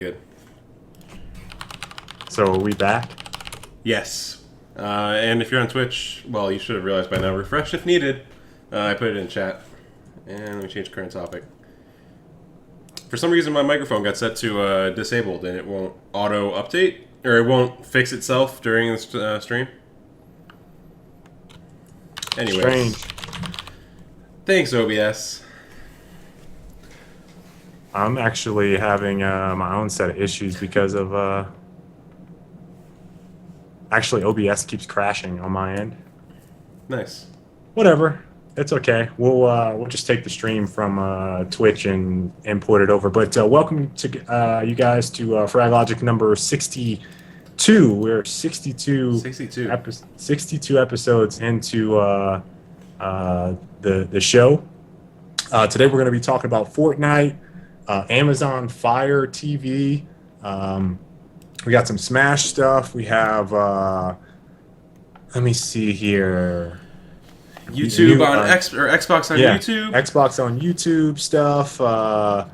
Good. So are we back? Yes. And if you're on Twitch, well, you should have realized by now. Refresh if needed. I put it in chat. And let me change current topic. For some reason, my microphone got set to disabled, and it won't auto update, or it won't fix itself during this stream. Anyways, Strange. thanks OBS. I'm actually having my own set of issues because of actually OBS keeps crashing on my end. Nice. Whatever, it's okay. We'll just take the stream from Twitch and import it over. But welcome to you guys to Frag Logic number 62. We're 62. 62 episodes into the show. Today we're going to be talking about Fortnite. Amazon Fire TV. We got some Smash stuff. We have, let me see here. YouTube on Xbox on YouTube. Xbox on YouTube stuff. A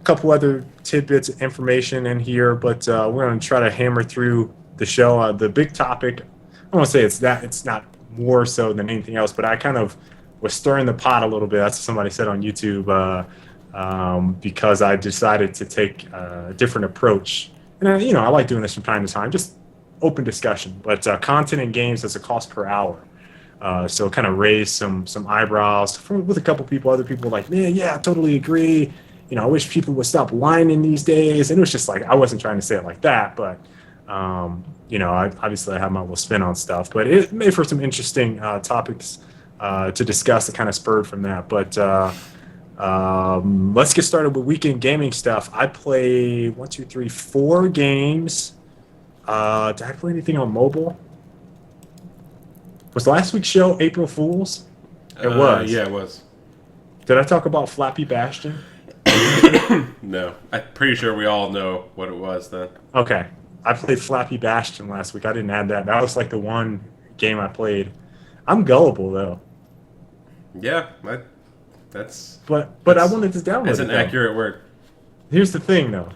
couple other tidbits of information in here, but we're going to try to hammer through the show. The big topic, I want to say it's not more so than anything else, but I kind of was stirring the pot a little bit. That's what somebody said on YouTube. Because I decided to take a different approach. And, I like doing this from time to time, just open discussion. But content in games has a cost per hour. So it kind of raised some eyebrows with a couple people. Other people were like, man, yeah, I totally agree. I wish people would stop whining these days. And it was just like, I wasn't trying to say it like that. But, obviously I have my little spin on stuff. But it made for some interesting topics to discuss that kind of spurred from that. But let's get started with weekend gaming stuff. I play 4 games. Did I play anything on mobile? Was last week's show April Fool's? It was. Yeah, it was. Did I talk about Flappy Bastion? No. I'm pretty sure we all know what it was then. Okay. I played Flappy Bastion last week. I didn't add that. That was like the one game I played. I'm gullible, though. Yeah, But I wanted to download it. That's an accurate word. Here's the thing, though.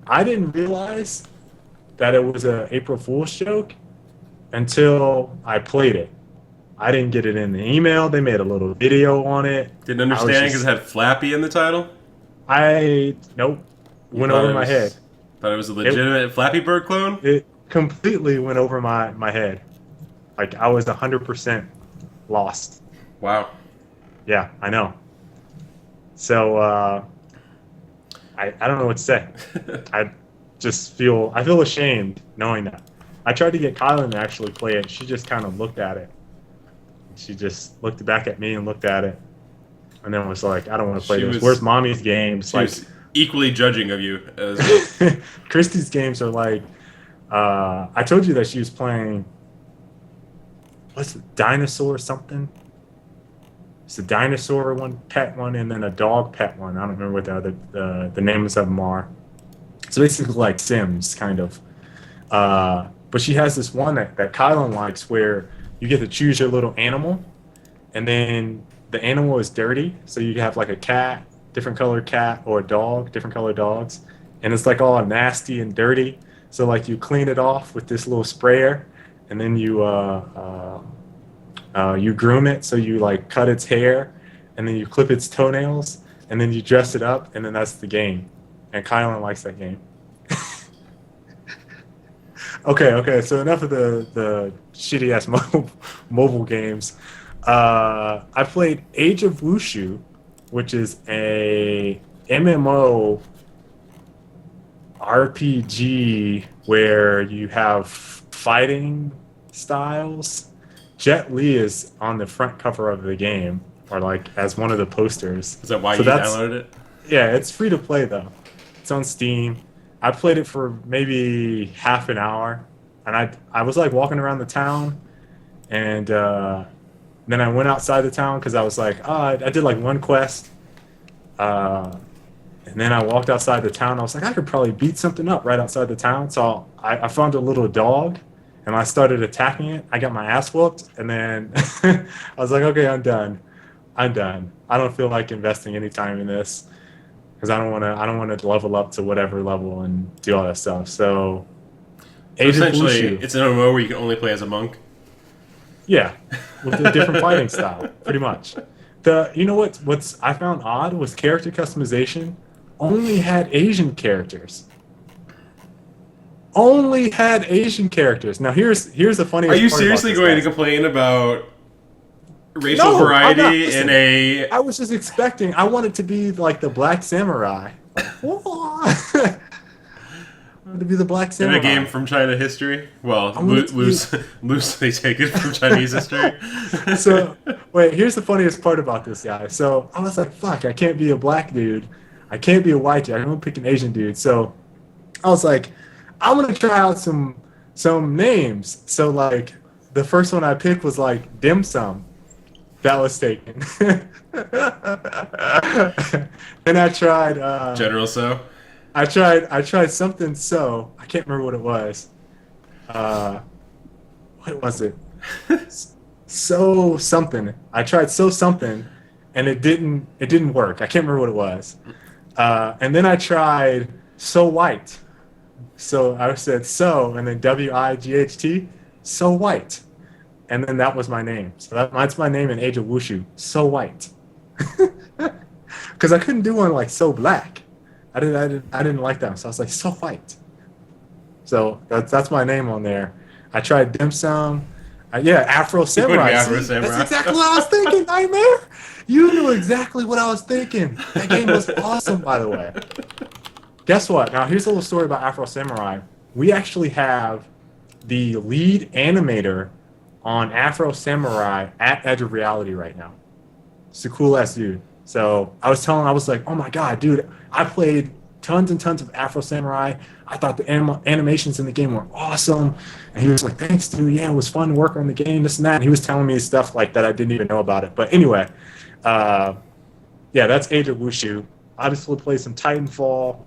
I didn't realize that it was a April Fool's joke until I played it. I didn't get it in the email. They made a little video on it. Didn't understand because it had Flappy in the title? Nope. Went over my head. Thought it was a legitimate Flappy Bird clone? It completely went over my head. Like, I was 100% lost. Wow. Yeah, I know. So I don't know what to say. I feel ashamed knowing that. I tried to get Kylan to actually play it. She just kind of looked at it. She just looked back at me and looked at it, and then was like, "I don't want to play this. Where's mommy's games?" She was equally judging of you as Christy's games are like. I told you that she was playing. What's it, dinosaur something? It's a dinosaur one, pet one, and then a dog pet one. I don't remember what the names of them are. It's basically like Sims, kind of. But she has this one that Kylan likes where you get to choose your little animal, and then the animal is dirty. So you have like a cat, different colored cat, or a dog, different colored dogs. And it's like all nasty and dirty. So like you clean it off with this little sprayer, and then you groom it, so you like cut its hair, and then you clip its toenails, and then you dress it up, and then that's the game. And Kylan likes that game. Okay. So enough of the shitty ass mobile games. I played Age of Wushu, which is a MMO RPG where you have fighting styles. Jet Li is on the front cover of the game, or like as one of the posters. Is that why you downloaded it? Yeah, it's free to play though. It's on Steam. I played it for maybe half an hour, and I was like walking around the town, and then I went outside the town because I was like, I did like one quest, and then I walked outside the town. I was like, I could probably beat something up right outside the town. So I found a little dog. And I started attacking it. I got my ass whooped, and then I was like, okay, I'm done. I don't feel like investing any time in this. because I don't want to level up to whatever level and do all that stuff. So So Age of essentially, Wushu, it's an MMO where you can only play as a monk. yeah, with a different fighting style, pretty much. You know what's I found odd was character customization only had Asian characters. Only had Asian characters. Now here's the Are funniest you part about seriously this, going to guys. complain about racial No, I'm not. variety in Listen, a I was just expecting. I wanted to be like the Black Samurai. Like, I wanted to be the Black game Samurai. from China history? Well, I wanted to be. loosely taken from Chinese history. So wait, here's the funniest part about this guy. So I was like, fuck, I can't be a black dude. I can't be a white dude. I'm gonna pick an Asian dude. So I was like, I'm gonna try out some names. So like the first one I picked was like dim sum. That was taken. Then I tried General So. I tried something so I can't remember what it was. Uh what was it? So something. I tried so something and it didn't work. I can't remember what it was. And then I tried so white. So I said so and then WIGHT, so white. And then that was my name. So that's my name in Age of Wushu. So white. Because I couldn't do one like so black. I didn't like that. So I was like so white. So that's my name on there. I tried dim sum. Yeah, Afro Samurai. Afro See, Samurai. that's exactly what I was thinking, Nightmare. You knew exactly what I was thinking. That game was awesome, by the way. Guess what? Now here's a little story about Afro Samurai. We actually have the lead animator on Afro Samurai at Edge of Reality right now. It's a cool ass dude. So I was like, oh my god, dude, I played tons and tons of Afro Samurai. I thought the animations in the game were awesome. And he was like, thanks, dude. Yeah, it was fun to work on the game, this and that. And he was telling me stuff like that I didn't even know about it. But anyway, uh, yeah, that's Age of Wushu. Obviously, played some Titanfall,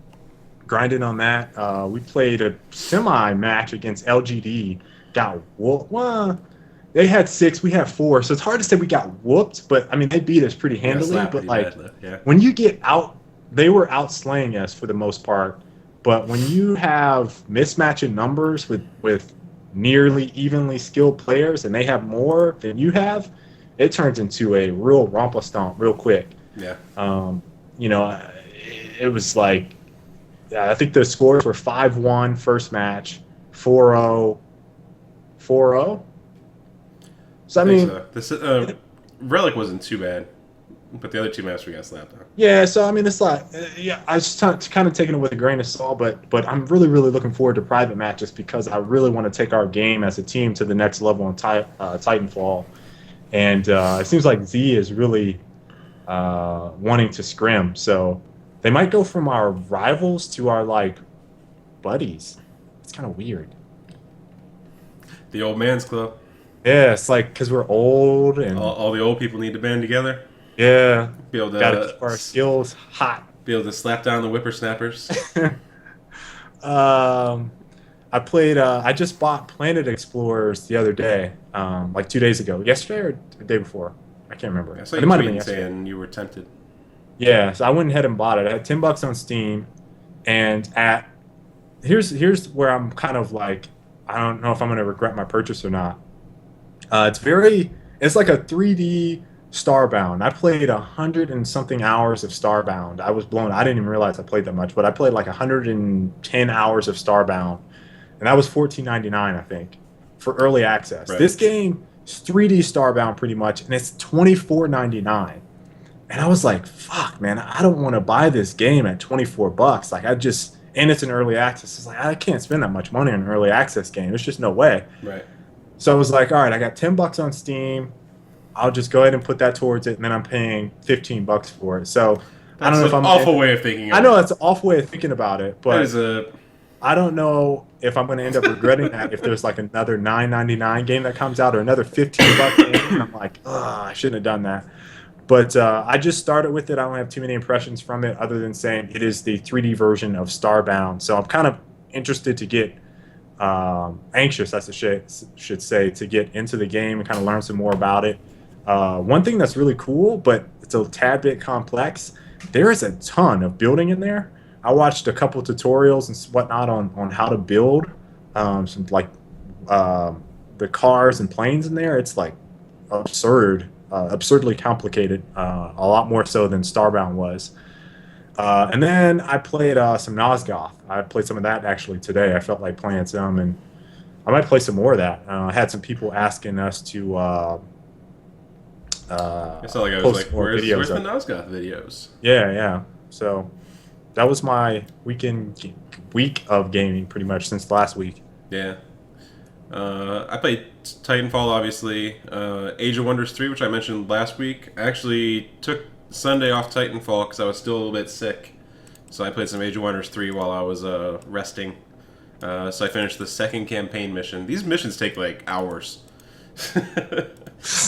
grinding on that. We played a semi match against LGD. Got whooped. Well, they had 6, we had 4, so it's hard to say we got whooped. But I mean, they beat us pretty handily. Slapped But pretty like, bad, yeah. when you get out, they were outslaying us for the most part. But when you have mismatch in numbers with nearly evenly skilled players, and they have more than you have, it turns into a real rompa stomp real quick. Yeah. You know, it was like, I think the scores were 5-1 first match, 4-0, 4-0. So I mean, so. This Relic wasn't too bad, but the other 2 maps we got slapped on. yeah. So I mean, it's like, yeah, I was just kind of taking it with a grain of salt, but I'm really looking forward to private matches because I really want to take our game as a team to the next level in Titanfall, and it seems like Z is really wanting to scrim, so they might go from our rivals to our like buddies. It's kind of weird. The old man's club. Yeah, it's like because we're old and All the old people need to band together. yeah, Be able to gotta keep our skills hot. be able to slap down the whippersnappers. I played. I just bought Planet Explorers the other day, like 2 days ago. Yesterday or the day before, I can't remember. I saw But you it might have been tweeting yesterday. saying you were tempted. Yeah, so I went ahead and bought it. I had $10 on Steam, and here's where I'm kind of like, I don't know if I'm gonna regret my purchase or not. It's like a 3D Starbound. I played 100 and something hours of Starbound. I was blown. I didn't even realize I played that much, but I played like 110 hours of Starbound, and that was $14.99, I think, for early access. Right. This game is 3D Starbound pretty much, and it's $24.99. And I was like, fuck, man, I don't want to buy this game at $24. Like, and it's an early access. It's like, I can't spend that much money on an early access game. There's just no way. Right. So I was like, all right, I got $10 on Steam. I'll just go ahead and put that towards it, and then I'm paying $15 for it. So I don't know if I'm an awful way of thinking. I know that's an awful way of thinking about it, That but is I don't know if I'm going to end up regretting that if there's like another $9.99 game that comes out or another $15 game. And I'm like, I shouldn't have done that. But I just started with it. I don't have too many impressions from it other than saying it is the 3D version of Starbound. So I'm kind of interested to get anxious, I should say, to get into the game and kind of learn some more about it. One thing that's really cool, but it's a tad bit complex, there is a ton of building in there. I watched a couple tutorials and whatnot on how to build some like the cars and planes in there. It's like absurdly complicated, a lot more so than Starbound was. And then I played some Nosgoth. I played some of that actually today. I felt like playing some, and I might play some more of that. I had some people asking us to It's not like I was post like, more where's videos. the Nosgoth videos? Yeah, yeah. So that was my week of gaming, pretty much since last week. Yeah. I played Titanfall, obviously. Age of Wonders 3, which I mentioned last week. I actually took Sunday off Titanfall because I was still a little bit sick. So I played some Age of Wonders 3 while I was resting. So I finished the second campaign mission. These missions take like hours.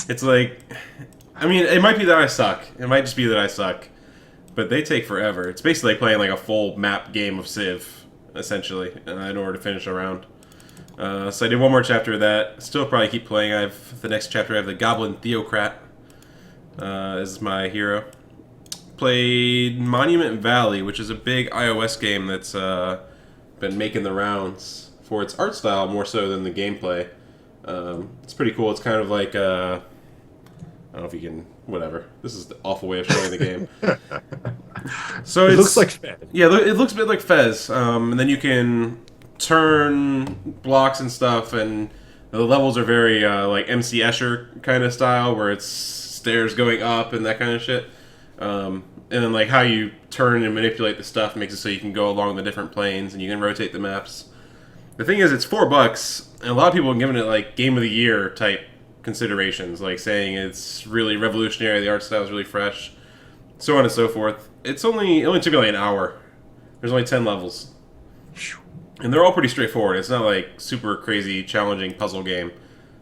It's like, I mean, it might be that I suck. It might just be that I suck. But they take forever. It's basically like playing like a full map game of Civ, essentially, in order to finish a round. So I did one more chapter of that. Still probably keep playing. I have the next chapter. I have the Goblin Theocrat as my hero. Played Monument Valley, which is a big iOS game that's been making the rounds for its art style more so than the gameplay. It's pretty cool. It's kind of like I don't know if you can. Whatever. This is the awful way of showing the game. So It looks like Fez. yeah, it looks a bit like Fez, and then you can turn blocks and stuff, and the levels are very like MC Escher kind of style, where it's stairs going up and that kind of shit. And then like how you turn and manipulate the stuff makes it so you can go along the different planes and you can rotate the maps. The thing is, it's $4, and a lot of people have given it like Game of the Year type considerations, like saying it's really revolutionary, the art style is really fresh, so on and so forth. It only took me like an hour. There's only 10 levels. And they're all pretty straightforward. It's not like super crazy, challenging puzzle game.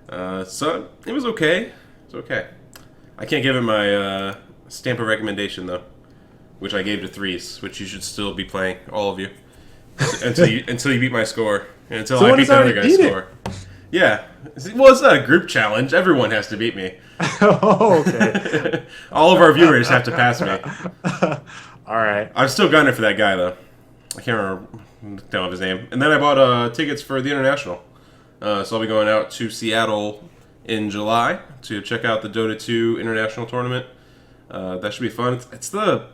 So it was okay. It's okay. I can't give it my stamp of recommendation though, which I gave to threes, which you should still be playing, all of you, until you beat my score, and until I beat the other guy's score. Yeah. Well, it's not a group challenge. Everyone has to beat me. Oh, okay. All of our viewers have to pass me. All right. I'm still gunning for that guy though. I can't remember. Don't have his name. And then I bought tickets for the International. So I'll be going out to Seattle in July to check out the Dota 2 International Tournament. That should be fun. It's the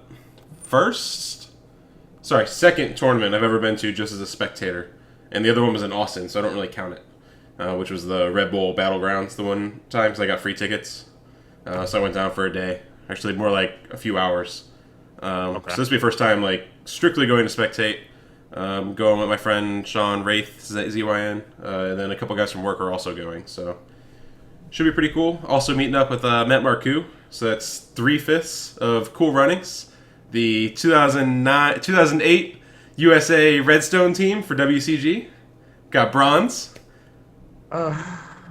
second tournament I've ever been to just as a spectator. And the other one was in Austin, so I don't really count it. Which was the Red Bull Battlegrounds the one time, because I got free tickets. So I went down for a day. Actually, more like a few hours. Okay. So this will be the first time like strictly going to spectate. Going with my friend Sean Wraith, ZYN, and then a couple guys from work are also going. So should be pretty cool. Also meeting up with Matt Marcoux. So that's 3/5 of Cool Runnings, the 2008 USA Redstone team for WCG. Got bronze.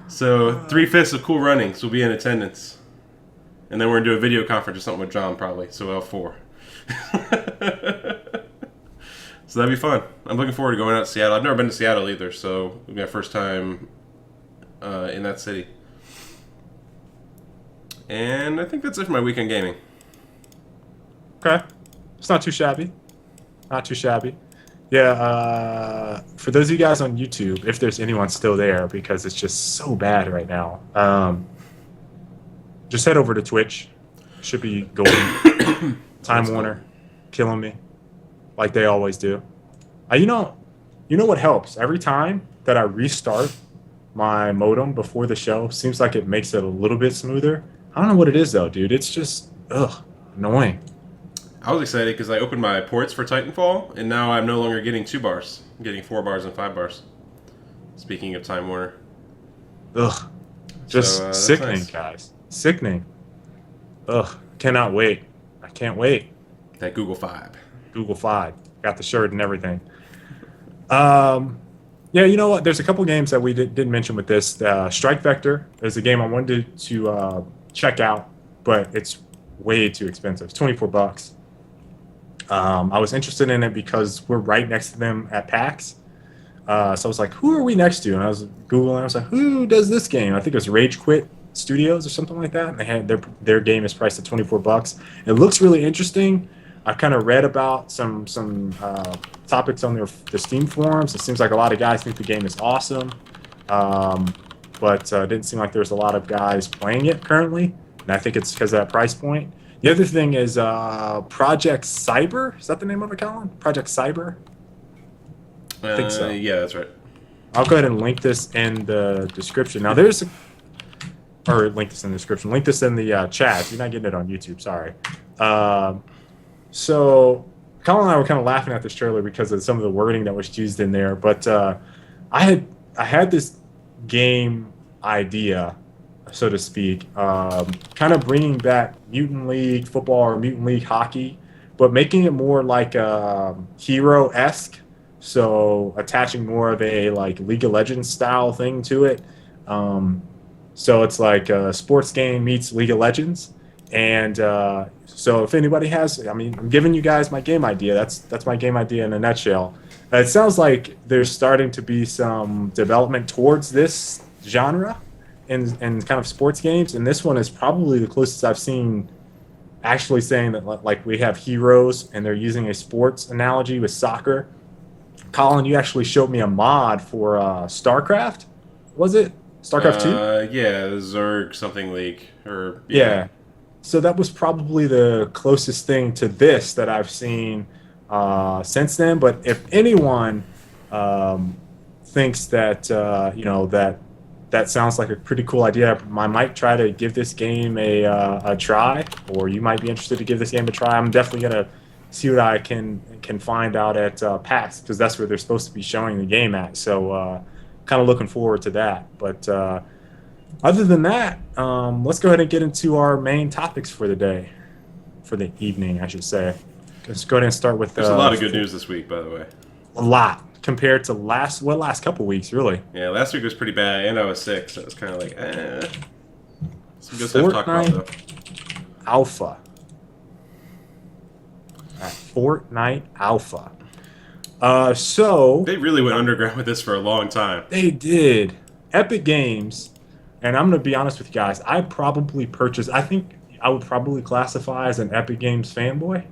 So 3/5 of Cool Runnings will be in attendance. And then we're going to do a video conference or something with John probably. So we'll have 4. So that'd be fun. I'm looking forward to going out to Seattle. I've never been to Seattle either, so it'll be my first time in that city. And I think that's it for my weekend gaming. Okay. It's not too shabby. Not too shabby. Yeah, for those of you guys on YouTube, if there's anyone still there, because it's just so bad right now, just head over to Twitch. Should be golden. Time Warner, killing me, like they always do. You know what helps? Every time that I restart my modem before the show, seems like it makes it a little bit smoother. I don't know what it is though, dude. It's just annoying. I was excited because I opened my ports for Titanfall, and now I'm no longer getting 2 bars. I'm getting 4 bars and 5 bars. Speaking of Time Warner. Ugh. Just So, sickening, nice. guys. Sickening. Ugh. Cannot wait. I can't wait. That Google Five. Google Fi. Got the shirt and everything. Yeah, you know what? There's a couple games that we didn't mention with this. Strike Vector is a game I wanted to check out, but it's way too expensive. It's $24. I was interested in it because we're right next to them at PAX. So I was like, who are we next to? And I was Googling. I was like, who does this game? I think it was Rage Quit Studios or something like that. And they had their game is priced at $24. It looks really interesting. I've kind of read about some topics on the Steam forums. It seems like a lot of guys think the game is awesome, but it didn't seem like there's a lot of guys playing it currently, and I think it's because of that price point. The other thing is Project Cyber. Is that the name of it, Colin? Project Cyber? I think so. Yeah, that's right. I'll go ahead and link this in the description. Now link this in the description. Link this in the chat. You're not getting it on YouTube, sorry. So Colin and I were kind of laughing at this trailer because of some of the wording that was used in there. But I had this game idea, so to speak, kind of bringing back Mutant League football or Mutant League hockey, but making it more like hero-esque. So attaching more of a like League of Legends style thing to it. So it's like a sports game meets League of Legends. And so if anybody has, I mean, I'm giving you guys my game idea. That's my game idea in a nutshell. It sounds like there's starting to be some development towards this genre in kind of sports games. And this one is probably the closest I've seen actually saying that like we have heroes and they're using a sports analogy with soccer. Colin, you actually showed me a mod for StarCraft. Was it StarCraft 2? Yeah, Zerg something league or yeah. So that was probably the closest thing to this that I've seen since then. But if anyone thinks that that sounds like a pretty cool idea, I might try to give this game a try, or you might be interested to give this game a try. I'm definitely gonna see what I can find out at PAX, because that's where they're supposed to be showing the game at. So kind of looking forward to that. But other than that, let's go ahead and get into our main topics for the day, for the evening, I should say. Let's go ahead and start with. There's a lot of good news this week, by the way. A lot compared to last couple weeks, really. Yeah, last week was pretty bad, and I was sick, so it was kind of like, some good stuff to talk about, though. Alpha. Fortnite Alpha. So they really went underground with this for a long time. They did. Epic Games, and I'm gonna be honest with you guys, I think I would probably classify as an Epic Games fanboy.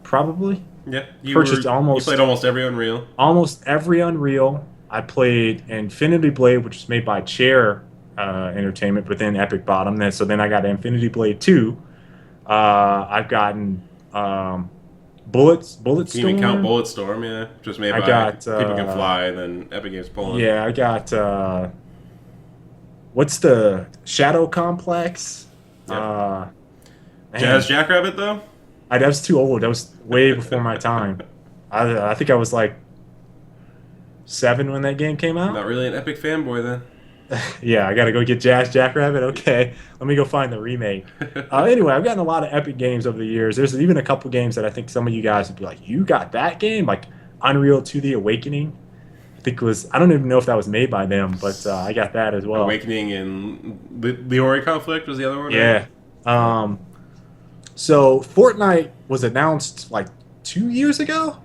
Probably. Yeah. You played almost every Unreal. Almost every Unreal. I played Infinity Blade, which was made by Chair Entertainment, but then Epic bought them. So then I got Infinity Blade 2. I've gotten Bulletstorm. You can count Bulletstorm, yeah. Just made by People Can Fly, and then Epic Games Poland. Yeah, I got what's the Shadow Complex? Yep. Jazz Jackrabbit, though? That was too old. That was way before my time. I think I was like 7 when that game came out. Not really an Epic fanboy, then. Yeah, I gotta go get Jazz Jackrabbit. Okay, let me go find the remake. Anyway, I've gotten a lot of Epic games over the years. There's even a couple games that I think some of you guys would be like, "You got that game?" Like Unreal 2: The Awakening. I think I don't even know if that was made by them, but I got that as well. Awakening and the Ori Conflict was the other one. Yeah. So Fortnite was announced like 2 years ago,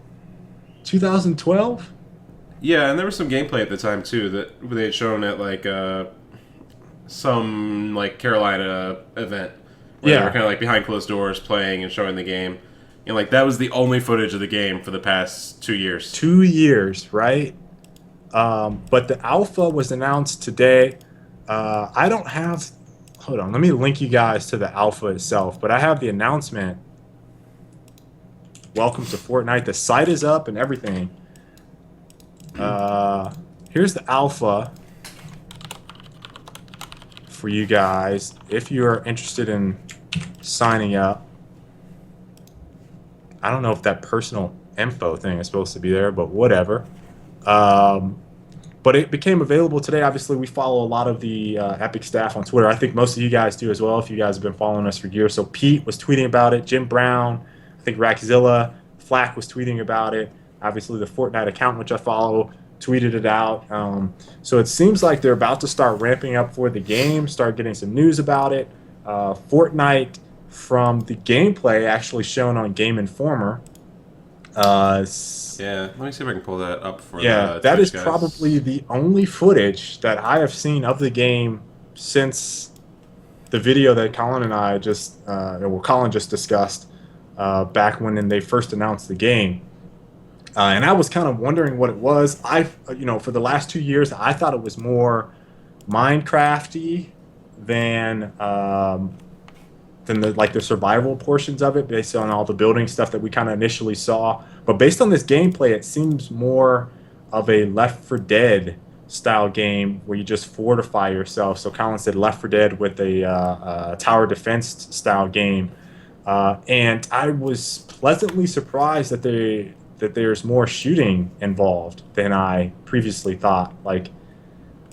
2012. Yeah, and there was some gameplay at the time too that they had shown at like some like Carolina event where they were kind of like behind closed doors playing and showing the game, and like that was the only footage of the game for the past 2 years. 2 years, right? But the alpha was announced today. I don't have. Hold on, let me link you guys to the alpha itself. But I have the announcement. Welcome to Fortnite. The site is up and everything. Here's the alpha for you guys if you're interested in signing up. I don't know if that personal info thing is supposed to be there, but whatever. But it became available today. Obviously, we follow a lot of the Epic staff on Twitter. I think most of you guys do as well if you guys have been following us for years. So Pete was tweeting about it. Jim Brown, I think Rackzilla, Flack was tweeting about it. Obviously, the Fortnite account, which I follow, tweeted it out. So it seems like they're about to start ramping up for the game, start getting some news about it. Fortnite, from the gameplay actually shown on Game Informer. Yeah, let me see if I can pull that up for that Twitch is guys. Probably the only footage that I have seen of the game since the video that Colin and I Colin just discussed. back when they first announced the game. And I was kind of wondering what it was. For the last 2 years, I thought it was more Minecrafty than the survival portions of it, based on all the building stuff that we kind of initially saw. But based on this gameplay, it seems more of a Left 4 Dead style game where you just fortify yourself. So Colin said Left 4 Dead with a tower defense style game, and I was pleasantly surprised that there's more shooting involved than I previously thought. Like,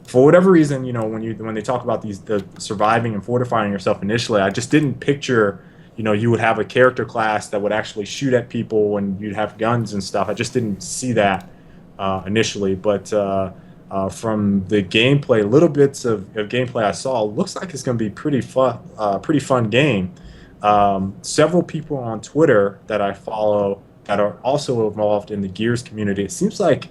for whatever reason, when they talk about the surviving and fortifying yourself initially, I just didn't picture, you would have a character class that would actually shoot at people and you'd have guns and stuff. I just didn't see that initially. But from the gameplay, little bits of gameplay I saw, looks like it's going to be pretty fun game. Several people on Twitter that I follow that are also involved in the Gears community, it seems like,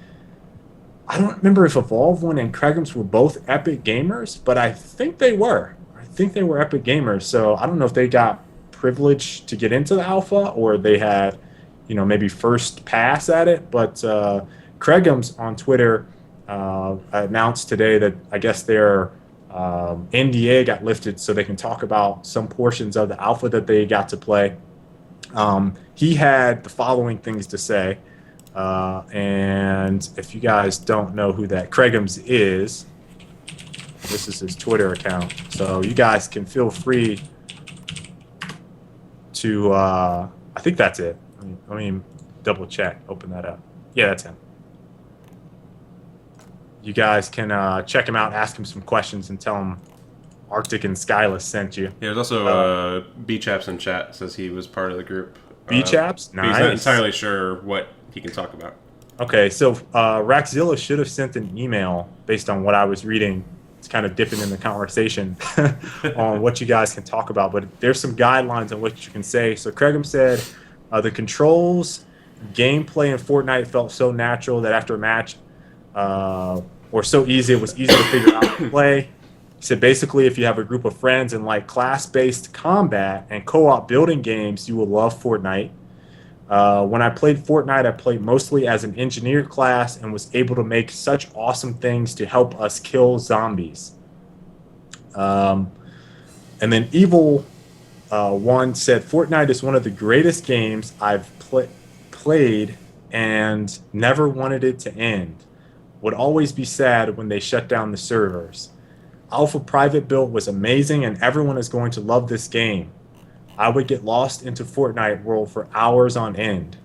I don't remember if Evolve One and Kregums were both Epic Gamers, but I think they were. I think they were Epic Gamers. So I don't know if they got privilege to get into the alpha or they had, maybe first pass at it. But Kregums on Twitter announced today that I guess their NDA got lifted so they can talk about some portions of the alpha that they got to play. He had the following things to say. And if you guys don't know who that Kregums is, this is his Twitter account. So you guys can feel free to, I think that's it. Let me double check, open that up. Yeah, that's him. You guys can check him out, ask him some questions, and tell him Arctic and Skyless sent you. Yeah, there's also B-Chaps in chat, says he was part of the group. B-Chaps? Nice. He's not entirely sure what he can talk about. Okay, so Raxzilla should have sent an email based on what I was reading. It's kind of dipping in the conversation on what you guys can talk about, but there's some guidelines on what you can say. So Kregum said the controls, gameplay in Fortnite felt so natural that after a match, or so easy, it was easy to figure out and play. He said basically if you have a group of friends and like class-based combat and co-op building games, you will love Fortnite. When I played Fortnite, I played mostly as an engineer class and was able to make such awesome things to help us kill zombies. And then Evil One said, Fortnite is one of the greatest games I've played and never wanted it to end. Would always be sad when they shut down the servers. Alpha Private Build was amazing and everyone is going to love this game. I would get lost into Fortnite world for hours on end.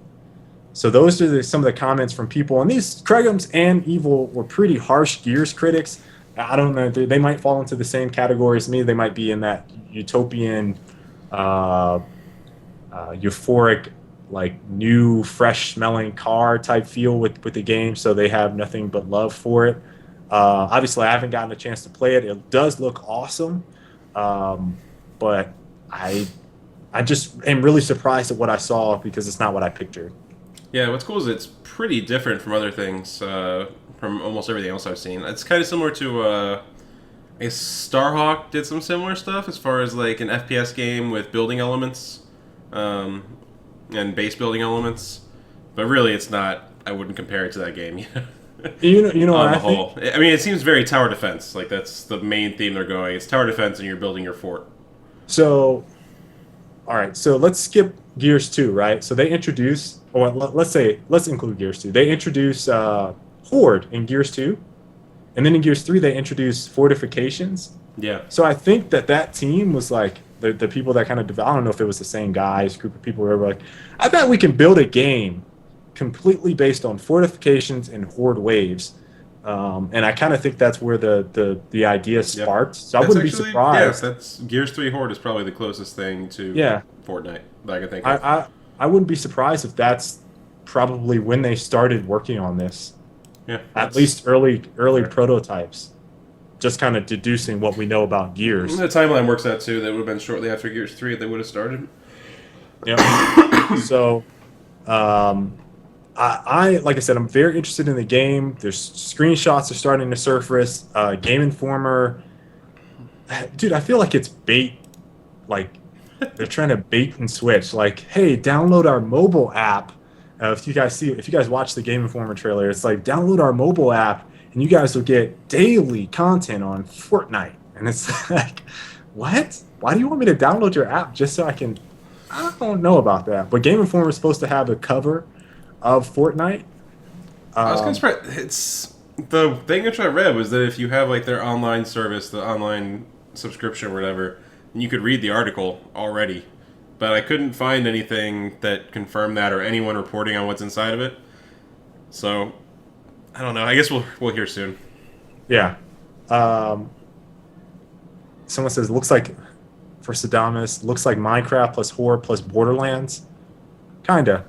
So those are some of the comments from people. And these Kregums and Evil were pretty harsh Gears critics. I don't know. They might fall into the same category as me. They might be in that utopian, euphoric, like new, fresh-smelling car type feel with the game. So they have nothing but love for it. Obviously, I haven't gotten a chance to play it. It does look awesome. But I just am really surprised at what I saw because it's not what I pictured. Yeah, what's cool is it's pretty different from other things, from almost everything else I've seen. It's kind of similar to, I guess Starhawk did some similar stuff as far as like an FPS game with building elements, and base building elements. But really, it's not. I wouldn't compare it to that game. You know, on the whole, I mean, it seems very tower defense. Like that's the main theme they're going. It's tower defense, and you're building your fort. So, all right. So let's skip Gears 2, right? So they introduce, or let's include Gears 2. They introduce Horde in Gears 2, and then in Gears 3 they introduce fortifications. Yeah. So I think that team was like the people that kind of I don't know if it was the same guys, group of people who were like, I bet we can build a game completely based on fortifications and horde waves, and I kind of think that's where the idea sparked. So I wouldn't be surprised. Yes, that's Gears 3 Horde is probably the closest thing to Fortnite that I can think of. I wouldn't be surprised if that's probably when they started working on this. Yeah, at least early prototypes. Just kind of deducing what we know about Gears. The timeline works out too. That would have been shortly after Gears 3 they would have started. Yeah. So, I like I said, I'm very interested in the game. There's screenshots are starting to surface. Game Informer, dude, I feel like it's bait, like They're trying to bait and switch. Like, hey, download our mobile app. If you guys watch the Game Informer trailer, it's like download our mobile app, and you guys will get daily content on Fortnite. And it's like, what? Why do you want me to download your app just so I can? I don't know about that. But Game Informer is supposed to have a cover of Fortnite. I was kind of Um, surprised. It's the thing which I read was that if you have like their online service, the online subscription, or whatever, and you could read the article already. But I couldn't find anything that confirmed that or anyone reporting on what's inside of it. So I don't know. I guess we'll hear soon. yeah. Um, Someone says looks like for Sadamas looks like Minecraft plus Horde plus Borderlands. Kinda.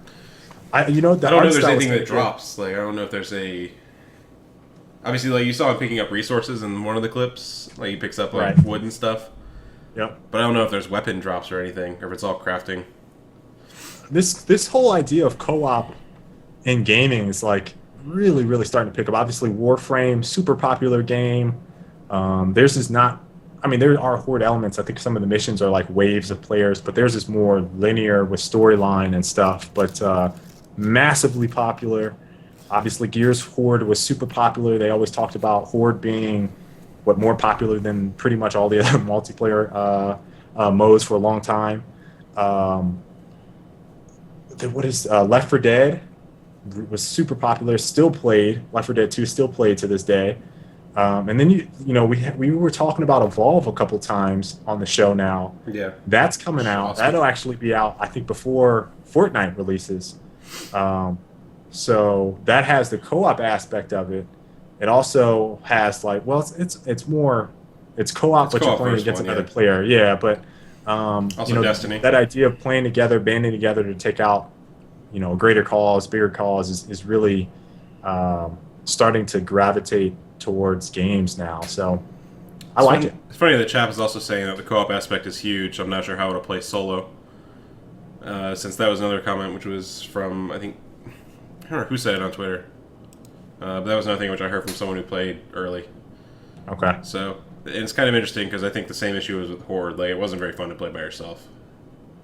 I The don't know art if there's style is anything kinda that good. drops. Like I don't know if there's a obviously like you saw him picking up resources in one of the clips. Like he picks up like Right. wood and stuff. Yep. But I don't know if there's weapon drops or anything, or if it's all crafting. This whole idea of co-op in gaming is like really starting to pick up. Obviously, Warframe, super popular game. Theirs is not. I mean, there are horde elements. I think some of the missions are like waves of players, but theirs is more linear with storyline and stuff. But massively popular. Obviously, Gears Horde was super popular. They always talked about Horde being what more popular than pretty much all the other multiplayer modes for a long time. Um, what is Left 4 Dead was super popular, still played. Left 4 Dead 2 still played to this day. And then we were talking about Evolve a couple times on the show now. Yeah. That's coming out. Awesome. That'll actually be out, I think, before Fortnite releases. Um, so that has the co-op aspect of it. It also has like, well, it's more, it's co-op, It's but you're co-op playing first against one, another yeah. player. Yeah, but Also Destiny. that idea of playing together, banding together to take out, a greater cause, bigger cause is really starting to gravitate towards games now. So I like it. It's funny that Chap is also saying that the co-op aspect is huge. I'm not sure how it'll play solo. Since that was another comment which was from, I think, I don't know who said it on Twitter. But that was another thing which I heard from someone who played early. Okay. So, and it's kind of interesting because I think the same issue was with Horde. Like, it wasn't very fun to play by yourself.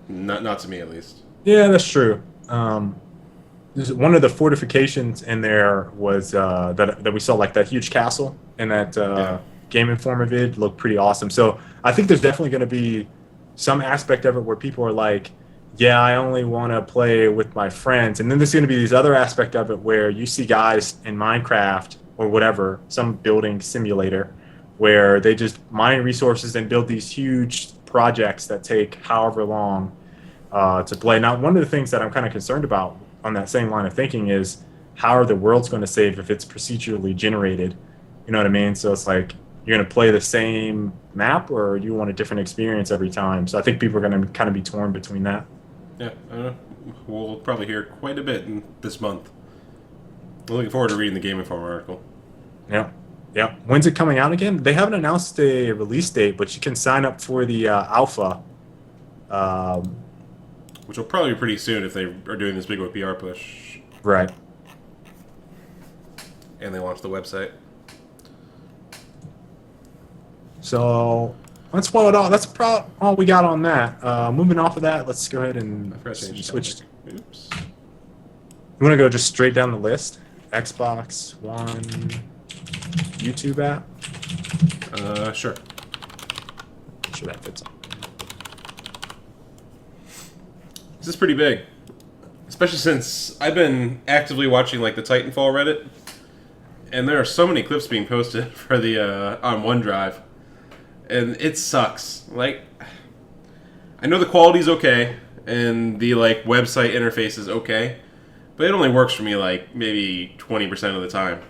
Not to me, at least. Yeah, that's true. One of the fortifications in there was that we saw, like that huge castle in that Game Informer vid looked pretty awesome. So I think there's definitely going to be some aspect of it where people are like, yeah, I only want to play with my friends. And then there's going to be these other aspect of it where you see guys in Minecraft or whatever, some building simulator, where they just mine resources and build these huge projects that take however long to play. Now, one of the things that I'm kind of concerned about on that same line of thinking is how are the worlds going to save if it's procedurally generated? You know what I mean? So it's like you're going to play the same map or you want a different experience every time. So I think people are going to kind of be torn between that. Yeah, I don't know. We'll probably hear quite a bit in this month. I'm looking forward to reading the Game Informer article. Yeah. Yeah. When's it coming out again? They haven't announced a release date, but you can sign up for the alpha. Which will probably be pretty soon if they are doing this big PR push. Right. And they launch the website. So that's about all. That's about all we got on that. Moving off of that, let's go ahead and I forgot to change switch. topic. Oops. You want to go just straight down the list? Xbox One, YouTube app. Sure. Sure that fits. This is pretty big. Especially since I've been actively watching like the Titanfall Reddit. And there are so many clips being posted for the on OneDrive. And it sucks. Like, I know the quality's okay, and the like website interface is okay, but it only works for me like maybe 20% of the time.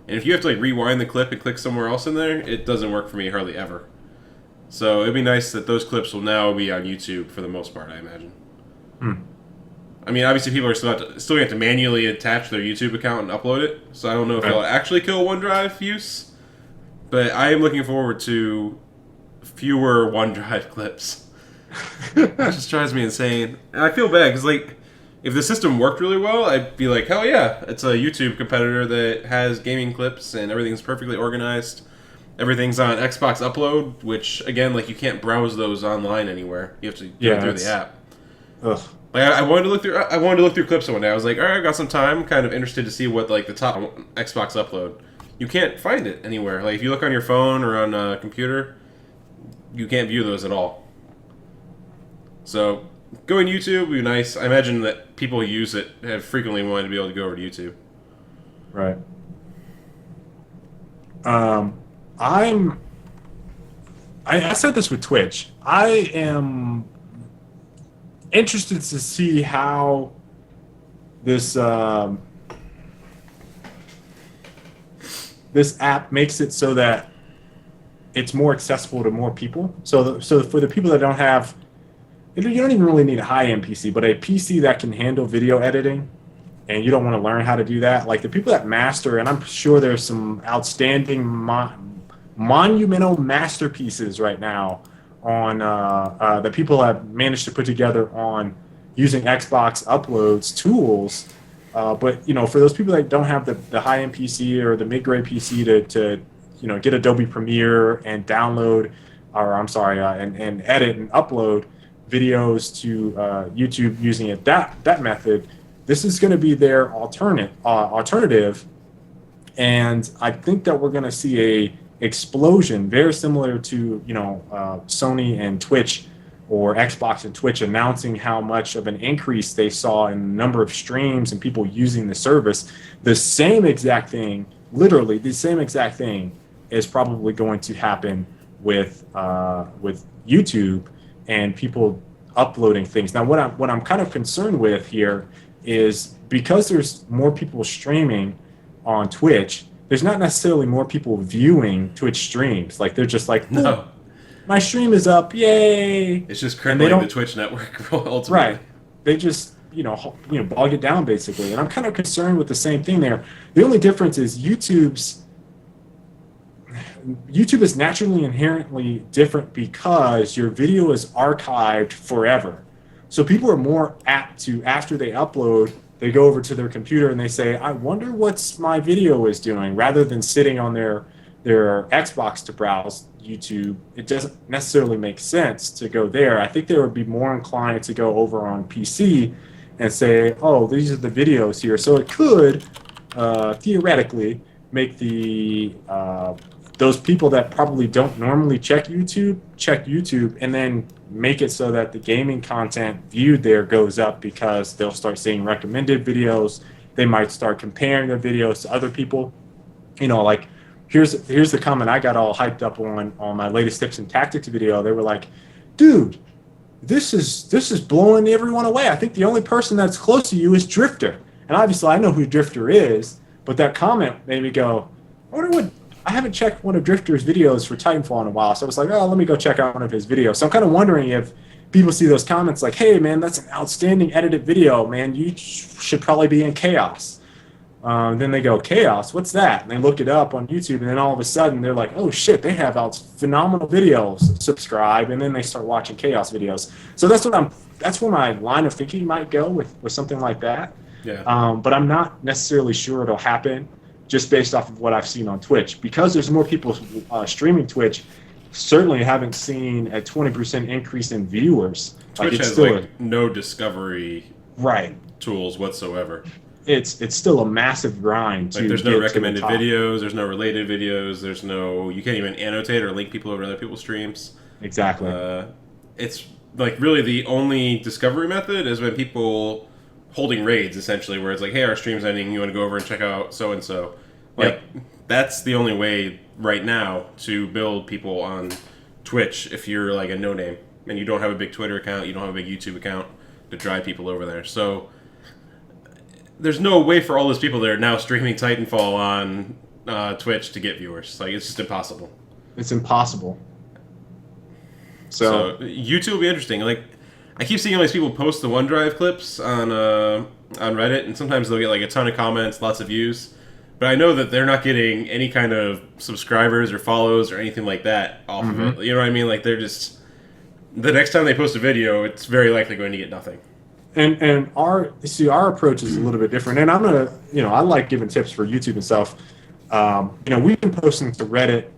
And if you have to like rewind the clip and click somewhere else in there, it doesn't work for me hardly ever. So it'd be nice that those clips will now be on YouTube for the most part, I imagine. I mean, obviously people are still going to have to manually attach their YouTube account and upload it, so I don't know if it'll actually kill OneDrive use, but I am looking forward to fewer OneDrive clips. It just drives me insane. And I feel bad, because, like, if the system worked really well, I'd be like, hell yeah, it's a YouTube competitor that has gaming clips and everything's perfectly organized. everything's on Xbox Upload, which again, like you can't browse those online anywhere. You have to do it through the app. Ugh. Like I wanted to look through. I wanted to look through clips one day. I was like, all right, I got some time. Kind of interested to see what like the top Xbox Upload. You can't find it anywhere. Like if you look on your phone or on a computer, you can't view those at all. So going to YouTube would be nice. I imagine that people who use it have frequently wanted to be able to go over to YouTube. Right. I said this with Twitch. I am interested to see how this this app makes it so that it's more accessible to more people. So for the people that don't have, you don't even really need a high-end PC, but a PC that can handle video editing, and you don't want to learn how to do that. Like the people that master, and I'm sure there's some outstanding monumental masterpieces right now on that people have managed to put together on using Xbox Uploads tools. But for those people that don't have the high-end PC or the mid-grade PC to get Adobe Premiere and download, or I'm sorry, and edit and upload videos to YouTube using it that method, this is going to be their alternative, and I think that we're going to see a explosion very similar to Sony and Twitch, or Xbox and Twitch announcing how much of an increase they saw in the number of streams and people using the service. The same exact thing, literally the same exact thing, is probably going to happen with YouTube and people uploading things. Now, what I'm kind of concerned with here is because there's more people streaming on Twitch, there's not necessarily more people viewing Twitch streams. Like they're just like, no, my stream is up, yay! It's just crippling the Twitch network ultimately. Right. They just bog it down basically, and I'm kind of concerned with the same thing there. The only difference is YouTube is naturally inherently different because your video is archived forever. So people are more apt to, after they upload, they go over to their computer and they say, I wonder what my video is doing, rather than sitting on their Xbox to browse YouTube. It doesn't necessarily make sense to go there. I think they would be more inclined to go over on PC and say, oh, these are the videos here. So it could theoretically make the those people that probably don't normally check YouTube, and then make it so that the gaming content viewed there goes up because they'll start seeing recommended videos. They might start comparing their videos to other people. Like here's the comment I got all hyped up on my latest tips and tactics video. They were like, dude, this is blowing everyone away. I think the only person that's close to you is Drifter. And obviously I know who Drifter is, but that comment made me go, I haven't checked one of Drifter's videos for Titanfall in a while. So I was like, oh, let me go check out one of his videos. So I'm kind of wondering if people see those comments like, hey, man, that's an outstanding edited video, man. You should probably be in Chaos. Then they go, Chaos, what's that? And they look it up on YouTube, and then all of a sudden they're like, oh, shit, they have out phenomenal videos. Subscribe, and then they start watching Chaos videos. So that's where my line of thinking might go with something like that. Yeah. But I'm not necessarily sure it'll happen, just based off of what I've seen on Twitch. Because there's more people streaming Twitch, certainly haven't seen a 20% increase in viewers. Twitch has no discovery tools whatsoever. It's still a massive grind. There's no recommended videos, there's no related videos, you can't even annotate or link people over to other people's streams. Exactly. It's like really the only discovery method is when people holding raids, essentially, where it's like, hey, our stream's ending, you want to go over and check out so-and-so. That's the only way right now to build people on Twitch if you're like a no-name and you don't have a big Twitter account, you don't have a big YouTube account to drive people over there. So there's no way for all those people that are now streaming Titanfall on Twitch to get viewers. Like, it's just impossible. It's impossible. So YouTube will be interesting. Like, I keep seeing all these people post the OneDrive clips on Reddit, and sometimes they'll get like a ton of comments, lots of views. But I know that they're not getting any kind of subscribers or follows or anything like that off of it. You know what I mean? Like, they're just, the next time they post a video, it's very likely going to get nothing. And our approach is a little bit different. And I'm gonna, I like giving tips for YouTube and stuff. We've been posting to Reddit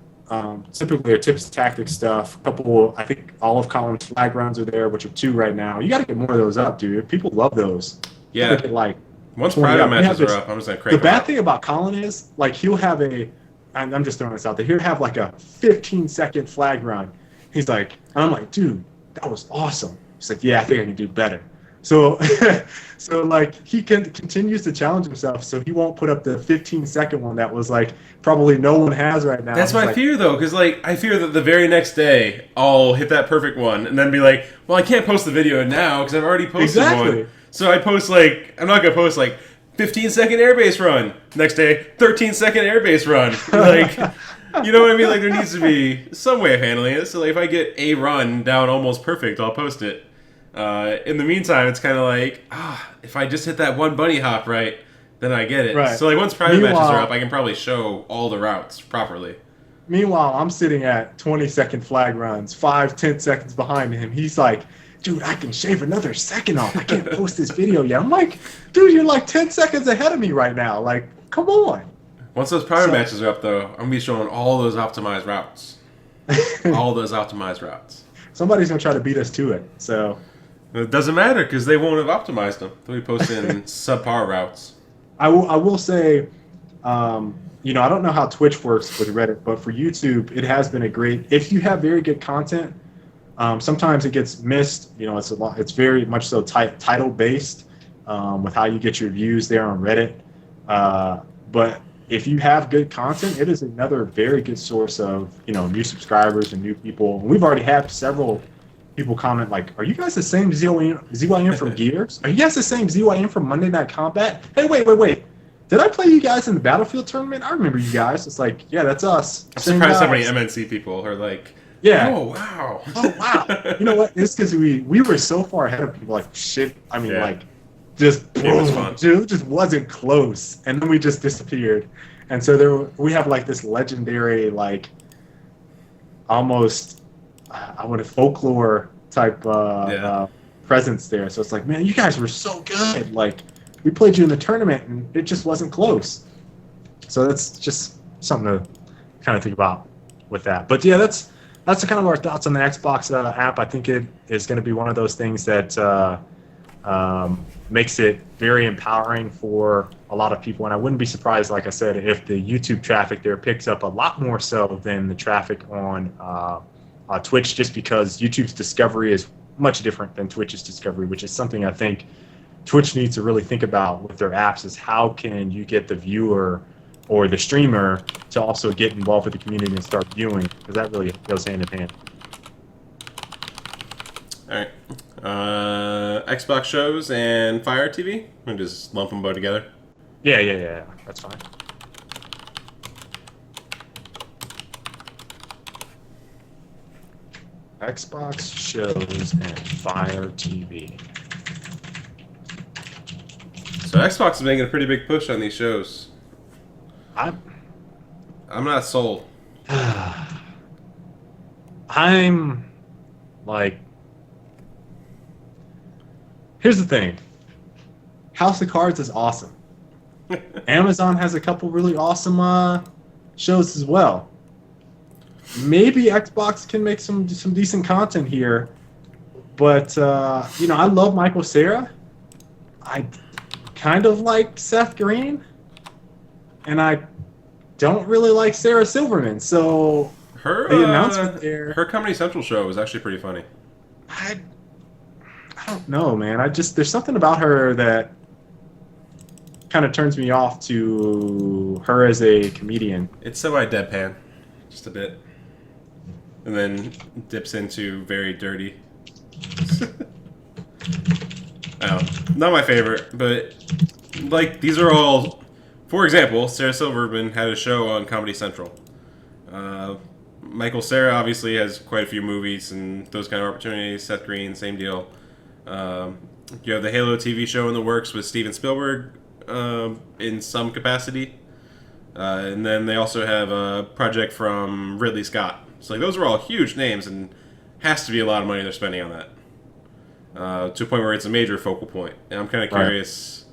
typically their tips and tactics stuff. A couple, I think all of Colin's flag runs are there, which are 2 right now. You got to get more of those up, dude. People love those. You Yeah. gotta get like Once 20 private up. matches are up, I'm just gonna The crank them bad up. thing about Colin is like he'll have I'm just throwing this out there. He'll have like a 15-second flag run. He's like, and I'm like, dude, that was awesome. He's like, yeah, I think I can do better. So, so like he continues to challenge himself. So he won't put up the 15-second one that was like probably no one has right now. That's He's my like, fear, though, because like I fear that the very next day I'll hit that perfect one and then be like, well, I can't post the video now because I've already posted one. So I post like I'm not gonna post like 15-second airbase run. Next day, 13-second airbase run. Like, you know what I mean? Like there needs to be some way of handling it. So like if I get a run down almost perfect, I'll post it. In the meantime, it's kind of like, if I just hit that one bunny hop right, then I get it. Right. So like once private matches Meanwhile- are up, I can probably show all the routes properly. Meanwhile, I'm sitting at 20-second flag runs, 5-10 seconds behind him. He's like, dude, I can shave another second off. I can't post this video yet. I'm like, dude, you're like 10 seconds ahead of me right now. Like, come on. Once those private matches are up, though, I'm going to be showing all those optimized routes. All those optimized routes. Somebody's going to try to beat us to it. So It doesn't matter because they won't have optimized them. They'll be posting subpar routes. I will say, I don't know how Twitch works with Reddit, but for YouTube, it has been a great. If you have very good content, sometimes it gets missed. It's very much so title based with how you get your views there on Reddit. But if you have good content, it is another very good source of new subscribers and new people. And we've already had several people comment like, "Are you guys the same ZYM from Gears? Are you guys the same ZYM from Monday Night Combat? Hey, wait. Did I play you guys in the Battlefield tournament? I remember you guys." It's like, yeah, that's us. I'm Same surprised how guys. many MNC people are like, Yeah. oh, wow. Oh wow. You know what? It's because we were so far ahead of people. Like shit. I mean, Yeah. like just It was fun. dude, it just wasn't close, and then we just disappeared. And so we have like this legendary like almost I would have folklore type presence there. So it's like, man, you guys were so good. Like we played you in the tournament, and it just wasn't close. So that's just something to kind of think about with that. But yeah, that's kind of our thoughts on the Xbox app. I think it is going to be one of those things that makes it very empowering for a lot of people. And I wouldn't be surprised, like I said, if the YouTube traffic there picks up a lot more so than the traffic on Twitch, just because YouTube's discovery is much different than Twitch's discovery, which is something I think Twitch needs to really think about with their apps, is how can you get the viewer or the streamer to also get involved with the community and start viewing, because that really goes hand in hand. All right. Xbox shows and Fire TV. And just lump them both together. Yeah. That's fine. Xbox shows and Fire TV. So Xbox is making a pretty big push on these shows. I'm not sold. I'm like, here's the thing. House of Cards is awesome. Amazon has a couple really awesome shows as well. Maybe Xbox can make some decent content here, but I love Michael Cera. I kind of like Seth Green, and I don't really like Sarah Silverman. So the announcement there, her Comedy Central show was actually pretty funny. I don't know, man. There's something about her that kind of turns me off to her as a comedian. It's semi-deadpan, just a bit. And then dips into very dirty. Not my favorite, but like these are all. For example, Sarah Silverman had a show on Comedy Central. Michael Cera obviously has quite a few movies and those kind of opportunities. Seth Green, same deal. You have the Halo TV show in the works with Steven Spielberg in some capacity. And then they also have a project from Ridley Scott. So like those are all huge names, and has to be a lot of money they're spending on that. To a point where it's a major focal point. And I'm kind of curious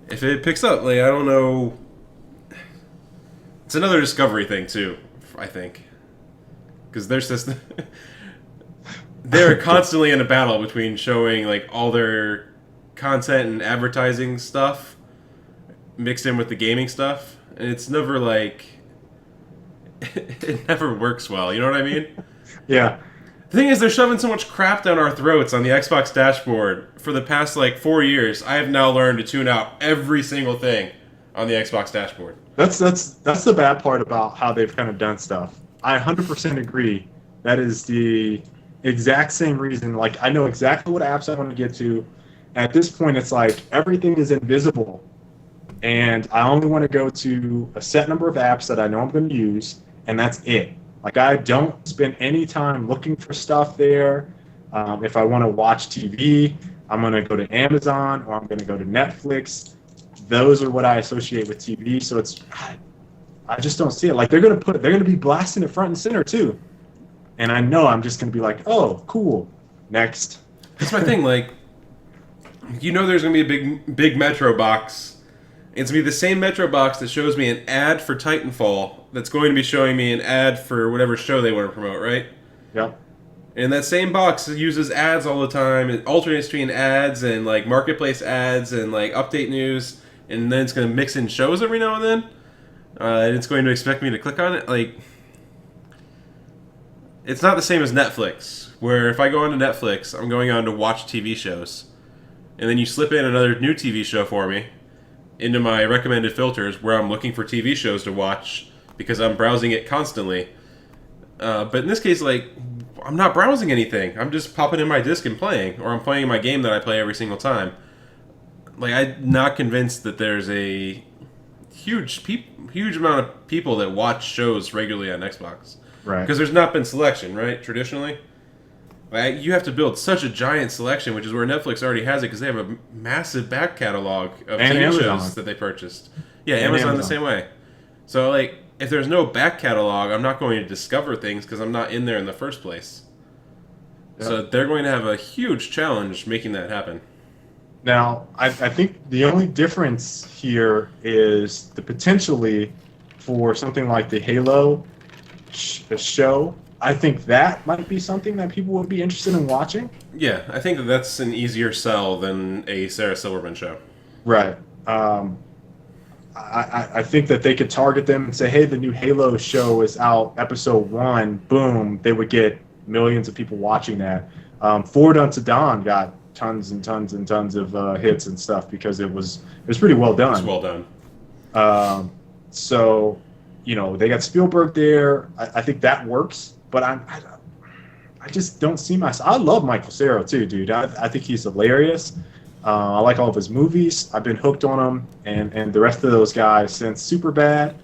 if it picks up. Like, I don't know. It's another discovery thing too I think, because their system. They're constantly in a battle between showing like all their content and advertising stuff mixed in with the gaming stuff, and it's never like it never works well. You know what I mean? Yeah. The thing is, they're shoving so much crap down our throats on the Xbox dashboard for the past like 4 years. I have now learned to tune out every single thing on the Xbox dashboard. That's the bad part about how they've kind of done stuff. I 100% agree. That is the exact same reason. Like, I know exactly what apps I want to get to. At this point, it's like everything is invisible, and I only want to go to a set number of apps that I know I'm going to use, and that's it. Like, I don't spend any time looking for stuff there. If I want to watch TV, I'm going to go to Amazon or I'm going to go to Netflix. Those are what I associate with TV. So I just don't see it. Like, they're going to be blasting it front and center too. And I know I'm just going to be like, oh, cool. Next. That's my thing. Like, you know, there's going to be a big Metro box. It's going to be the same Metro box that shows me an ad for Titanfall that's going to be showing me an ad for whatever show they want to promote, right? Yep. And that same box uses ads all the time. It alternates between ads and like marketplace ads and like update news, and then it's going to mix in shows every now and then. And it's going to expect me to click on it. Like, it's not the same as Netflix, where if I go onto Netflix, I'm going on to watch TV shows, and then you slip in another new TV show for me into my recommended filters where I'm looking for TV shows to watch because I'm browsing it constantly. But in this case, like, I'm not browsing anything. I'm just popping in my disc and playing, or I'm playing my game that I play every single time. Like, I'm not convinced that there's a huge amount of people that watch shows regularly on Xbox. Right. Because there's not been selection, right? Traditionally. Like, you have to build such a giant selection, which is where Netflix already has it, because they have a massive back catalog of And TV Amazon. shows that they purchased. Yeah, And Amazon the Amazon. same way. So, like, if there's no back catalog, I'm not going to discover things because I'm not in there in the first place. Yep. So they're going to have a huge challenge making that happen. Now, I think the only difference here is the potentially for something like the Halo show. I think that might be something that people would be interested in watching. Yeah, I think that that's an easier sell than a Sarah Silverman show. Right. I think that they could target them and say, hey, the new Halo show is out, episode 1, boom, they would get millions of people watching that. Forward Unto Dawn got tons and tons and tons of hits and stuff because it was pretty well done. It's well done. So, you know, they got Spielberg there. I think that works, but I just don't see myself. I love Michael Cera too, dude. I think he's hilarious. I like all of his movies. I've been hooked on him and the rest of those guys since Superbad.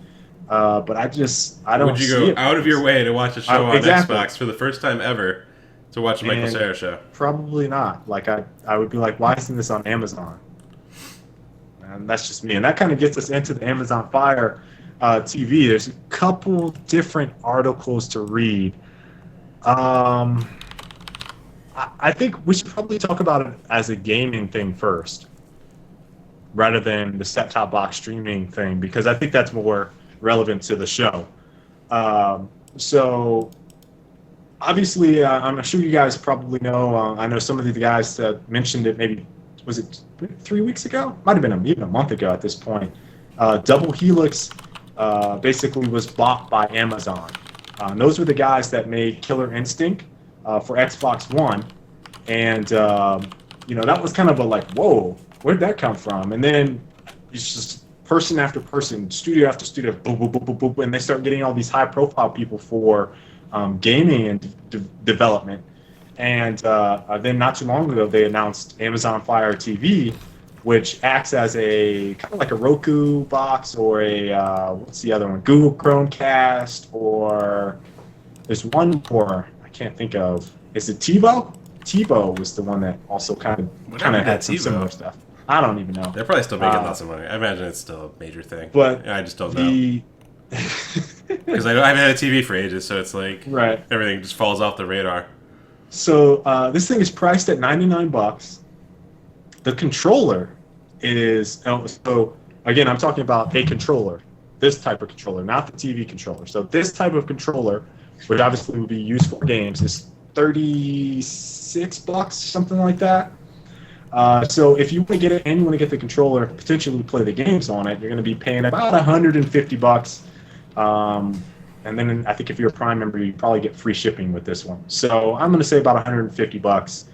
But I don't. Would you go out of your way to watch a show on exactly. Xbox for the first time ever to watch a Michael Cera show? Probably not. Like I would be like, why isn't this on Amazon? And that's just me. And that kind of gets us into the Amazon Fire TV. There's a couple different articles to read. I think we should probably talk about it as a gaming thing first, rather than the set-top box streaming thing, because I think that's more relevant to the show. So, obviously, I'm sure you guys probably know. I know some of the guys that mentioned it. Maybe was it 3 weeks ago? Might have been even a month ago at this point. Double Helix basically was bought by Amazon. Those were the guys that made Killer Instinct for Xbox One, and that was kind of a like, whoa, where'd that come from? And then it's just person after person, studio after studio, boom, boom, boom, boom, boom, and they start getting all these high-profile people for gaming and development. And then not too long ago, they announced Amazon Fire TV, which acts as a kind of like a Roku box or a what's the other one? Google Chromecast, or there's one more I can't think of. Is it TiVo? TiVo was the one that also kind of had some similar stuff. I don't even know. They're probably still making lots of money. I imagine it's still a major thing. But I just don't know. Because I haven't had a TV for ages, so it's like right. Everything just falls off the radar. So this thing is priced at $99. The controller is so again, I'm talking about a controller. this type of controller, not the TV controller. So this type of controller, which obviously would be used for games, is $36, something like that. So if you want to get it and you want to get the controller, potentially play the games on it, you're going to be paying about $150. And then I think if you're a Prime member, you probably get free shipping with this one. So I'm going to say about $150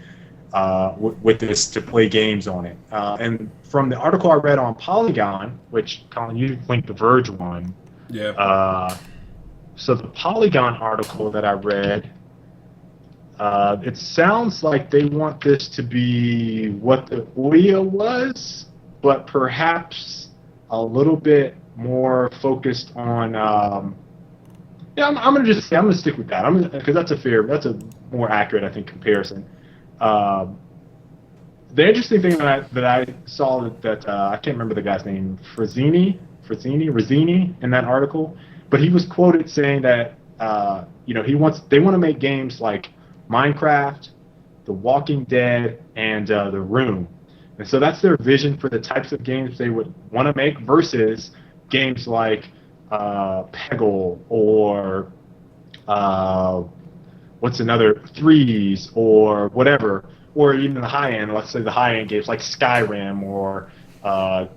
with this to play games on it. And from the article I read on Polygon, which Colin, you linked the Verge one. Yeah. So the Polygon article that I read, it sounds like they want this to be what the Ouya was, but perhaps a little bit more focused on. Yeah, I'm gonna stick with that. Because that's a more accurate, I think, comparison. The interesting thing that I saw that I can't remember the guy's name, Frazzini in that article, but he was quoted saying that they want to make games like Minecraft, The Walking Dead, and The Room, and so that's their vision for the types of games they would want to make versus games like Peggle or what's another Threes or whatever, or even the high end. Let's say the high end games like Skyrim or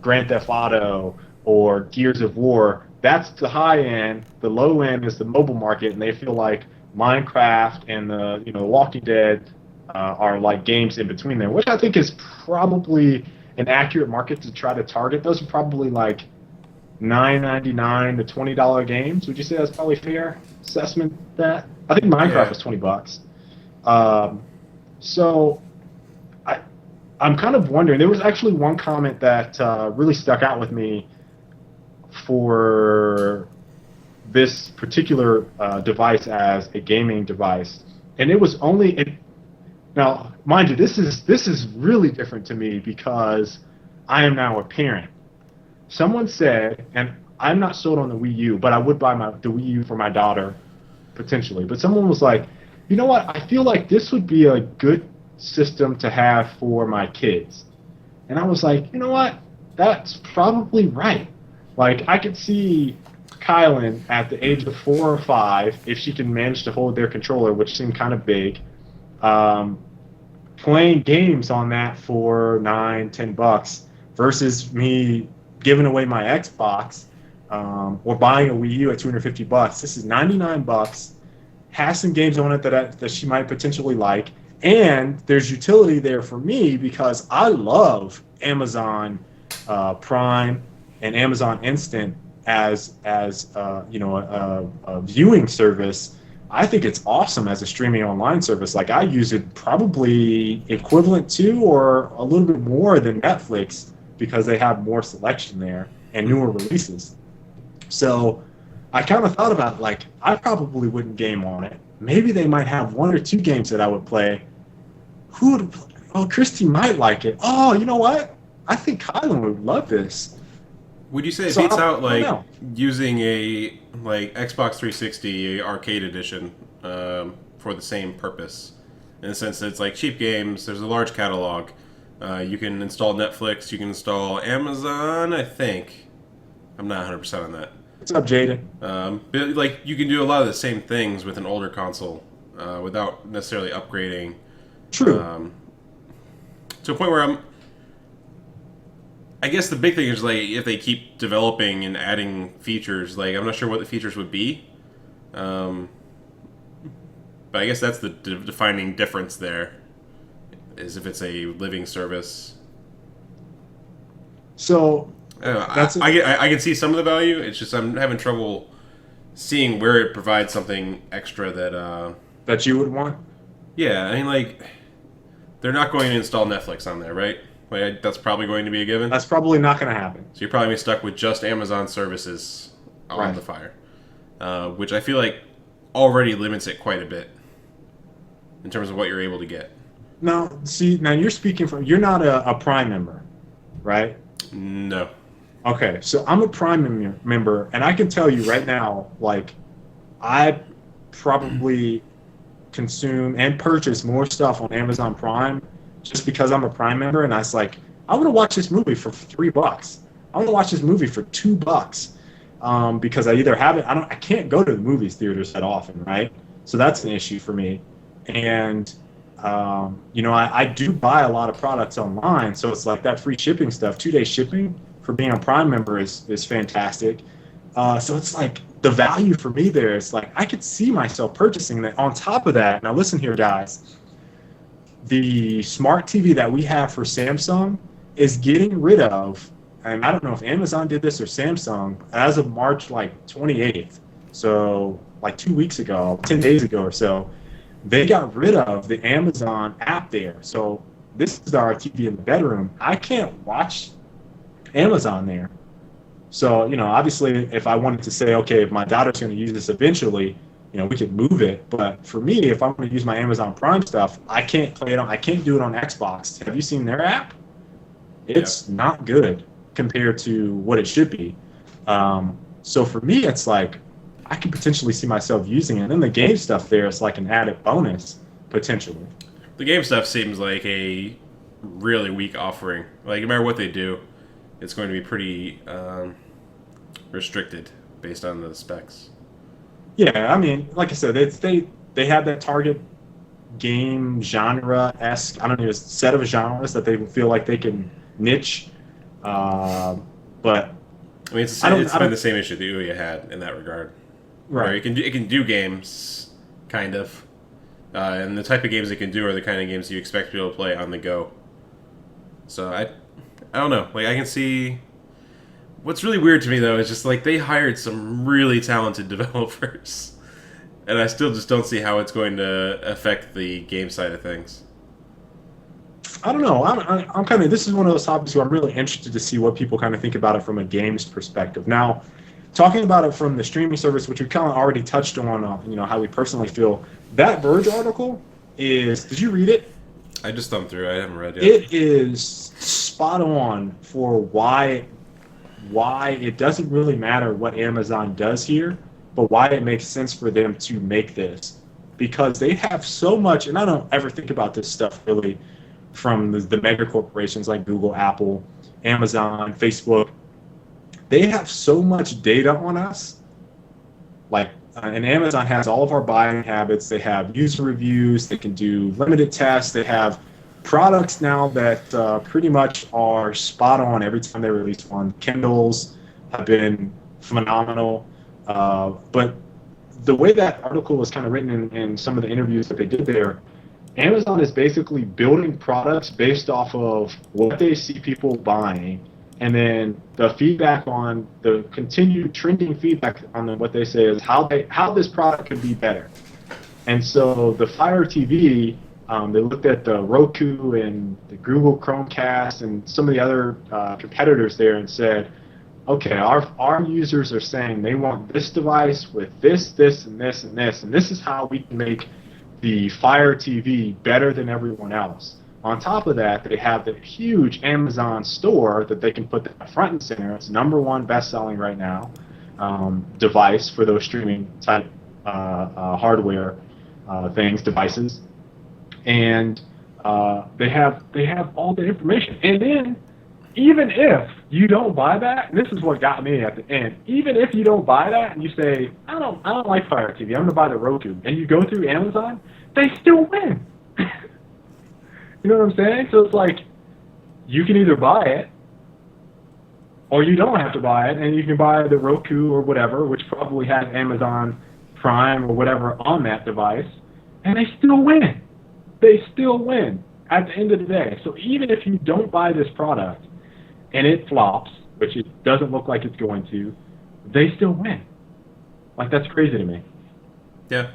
Grand Theft Auto or Gears of War. That's the high end. The low end is the mobile market, and they feel like Minecraft and the Walking Dead are like games in between there, which I think is probably an accurate market to try to target. Those are probably like $9.99 to $20 games. Would you say that's probably fair assessment? That I think Minecraft was $20. So I'm kind of wondering. There was actually one comment that really stuck out with me for this particular device as a gaming device, and it was only. Now, mind you, this is really different to me because I am now a parent. Someone said, and I'm not sold on the Wii U, but I would buy the Wii U for my daughter, potentially. But someone was like, you know what? I feel like this would be a good system to have for my kids. And I was like, you know what? That's probably right. Like, I could see Kylan at the age of 4 or 5, if she can manage to hold their controller, which seemed kind of big, playing games on that for $9-10 versus me giving away my Xbox or buying a Wii U at $250. This is $99. Has some games on it that she might potentially like, and there's utility there for me because I love Amazon Prime and Amazon Instant as a viewing service. I think it's awesome as a streaming online service. Like, I use it probably equivalent to or a little bit more than Netflix because they have more selection there and newer releases. So I kind of thought about, like, I probably wouldn't game on it. Maybe they might have 1 or 2 games that I would play. Who would play? Oh, Christy might like it. Oh, you know what? I think Kylan would love this. Would you say it beats out using a Xbox 360 arcade edition for the same purpose? In the sense that it's like cheap games. There's a large catalog. You can install Netflix. You can install Amazon. I think. I'm not 100% on that. What's up, Jaden? But like you can do a lot of the same things with an older console without necessarily upgrading. True. To a point where I guess the big thing is, like, if they keep developing and adding features, like, I'm not sure what the features would be. But I guess that's the defining difference there, is if it's a living service. So, I can see some of the value. It's just I'm having trouble seeing where it provides something extra that you would want? Yeah, I mean, like, they're not going to install Netflix on there, right? Like, that's probably going to be a given. That's probably not going to happen. So you're probably stuck with just Amazon services on the Fire, which I feel like already limits it quite a bit in terms of what you're able to get. Now you're speaking from, you're not a Prime member, right? No. Okay, so I'm a Prime member, and I can tell you right now, like, I probably consume and purchase more stuff on Amazon Prime just because I'm a Prime member, and I was like, I want to watch this movie for $3. I want to watch this movie for $2. because I either haven't, I can't go to the movies theaters that often, right? So that's an issue for me. And I do buy a lot of products online, so it's like that free shipping stuff. 2 day shipping for being a Prime member is fantastic. So it's like the value for me there is like I could see myself purchasing that. On top of that, now listen here, guys, the smart TV that we have for Samsung is getting rid of, and I don't know if Amazon did this or Samsung, as of March like 28th. So like 2 weeks ago, 10 days ago or so, they got rid of the Amazon app there. So this is our TV in the bedroom. I can't watch Amazon there. So, obviously if I wanted to say, okay, if my daughter's going to use this eventually, we could move it. But for me, if I'm going to use my Amazon Prime stuff, I can't I can't do it on Xbox. Have you seen their app? It's not good compared to what it should be. So for me, it's like I could potentially see myself using it. And then the game stuff there is like an added bonus, potentially. The game stuff seems like a really weak offering. Like, no matter what they do, it's going to be pretty restricted based on the specs. Yeah, I mean, like I said, they have that target game genre-esque, I don't know, set of genres that they feel like they can niche. But I mean, it's been the same issue that Ouya had in that regard. Right. Where it can do games, kind of. And the type of games it can do are the kind of games you expect people to play on the go. So I don't know. Like, I can see. What's really weird to me though is just like they hired some really talented developers, and I still just don't see how it's going to affect the game side of things. I don't know. I'm kind of. This is one of those topics where I'm really interested to see what people kind of think about it from a games perspective. Now, talking about it from the streaming service, which we kind of already touched on, how we personally feel. That Verge article is. Did you read it? I just thumbed through. I haven't read yet. It is spot on for why it doesn't really matter what Amazon does here, but why it makes sense for them to make this. Because they have so much, and I don't ever think about this stuff really from the mega corporations like Google, Apple, Amazon, Facebook. They have so much data on us. Like, and Amazon has all of our buying habits. They have user reviews. They can do limited tests. They have products now that pretty much are spot on every time they release one. Kindles have been phenomenal. But the way that article was kind of written in some of the interviews that they did there, Amazon is basically building products based off of what they see people buying, and then the feedback on the continued trending feedback on what they say is how this product could be better. And so the Fire TV, they looked at the Roku and the Google Chromecast and some of the other competitors there and said, okay, our users are saying they want this device with this, and this, and this, and this is how we can make the Fire TV better than everyone else. On top of that, they have the huge Amazon store that they can put that front and center. It's #1 best-selling right now device for those streaming type hardware devices. And they have all the information. And then, even if you don't buy that, and this is what got me at the end, even if you don't buy that and you say, I don't like Fire TV, I'm going to buy the Roku, and you go through Amazon, they still win. You know what I'm saying? So it's like, you can either buy it, or you don't have to buy it, and you can buy the Roku or whatever, which probably has Amazon Prime or whatever on that device, and they still win. They still win at the end of the day. So even if you don't buy this product and it flops, which it doesn't look like it's going to, they still win. Like, that's crazy to me. Yeah.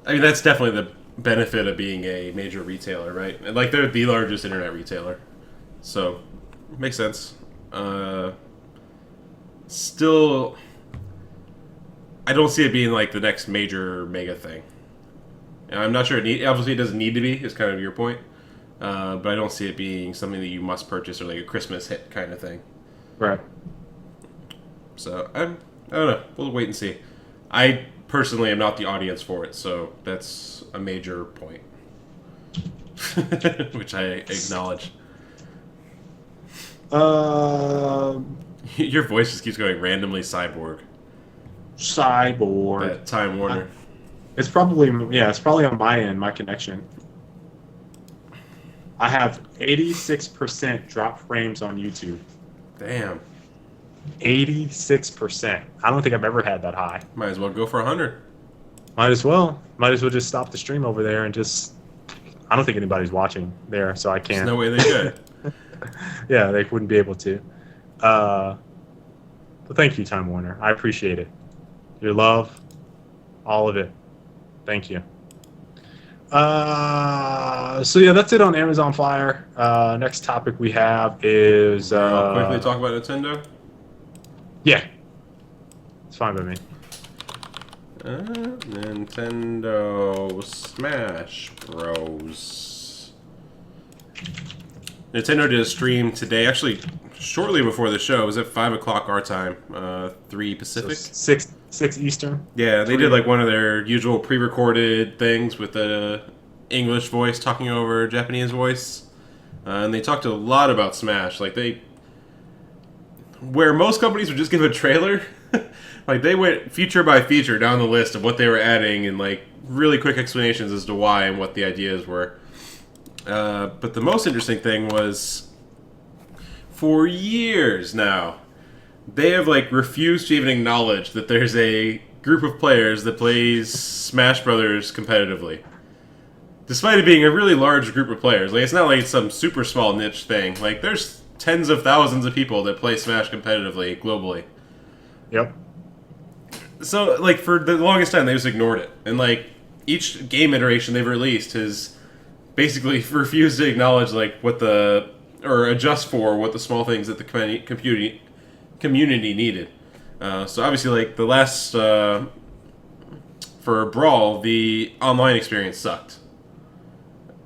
I mean, that's definitely the benefit of being a major retailer, right? And like, they're the largest internet retailer, so makes sense. Still, I don't see it being like the next major mega thing. And I'm not sure obviously it doesn't need to be, is kind of your point, but I don't see it being something that you must purchase or like a Christmas hit kind of thing. Right. So I don't know. We'll wait and see. I personally am not the audience for it, so that's a major point, which I acknowledge. Your voice just keeps going randomly cyborg. Cyborg. That Time Warner. It's probably it's probably on my end, my connection. I have 86% drop frames on YouTube. Damn. 86%. I don't think I've ever had that high. Might as well go for 100. Might as well. Might as well just stop the stream over there and just. I don't think anybody's watching there, so I can't. There's no way they could. Yeah, they wouldn't be able to. But thank you, Time Warner. I appreciate it. Your love, all of it. Thank you. So yeah, that's it on Amazon Fire. Next topic we have is Quickly talk about Nintendo. Yeah, it's fine by me. Nintendo Smash Bros. Nintendo did a stream today, actually shortly before the show. It was at 5 o'clock our time, 3 Pacific. So 6 Eastern. Yeah, they did like one of their usual pre-recorded things with the English voice talking over Japanese voice, and they talked a lot about Smash. Like where most companies would just give a trailer, like they went feature by feature down the list of what they were adding and like really quick explanations as to why and what the ideas were. But the most interesting thing was, for years now, they have like refused to even acknowledge that there's a group of players that plays Smash Brothers competitively. Despite it being a really large group of players, like it's not like it's some super small niche thing. Like there's tens of thousands of people that play Smash competitively globally. Yep. So like for the longest time they just ignored it, and like each game iteration they've released has basically refused to acknowledge like or adjust for what the small things that the community needed. So obviously, like the last for Brawl, the online experience sucked,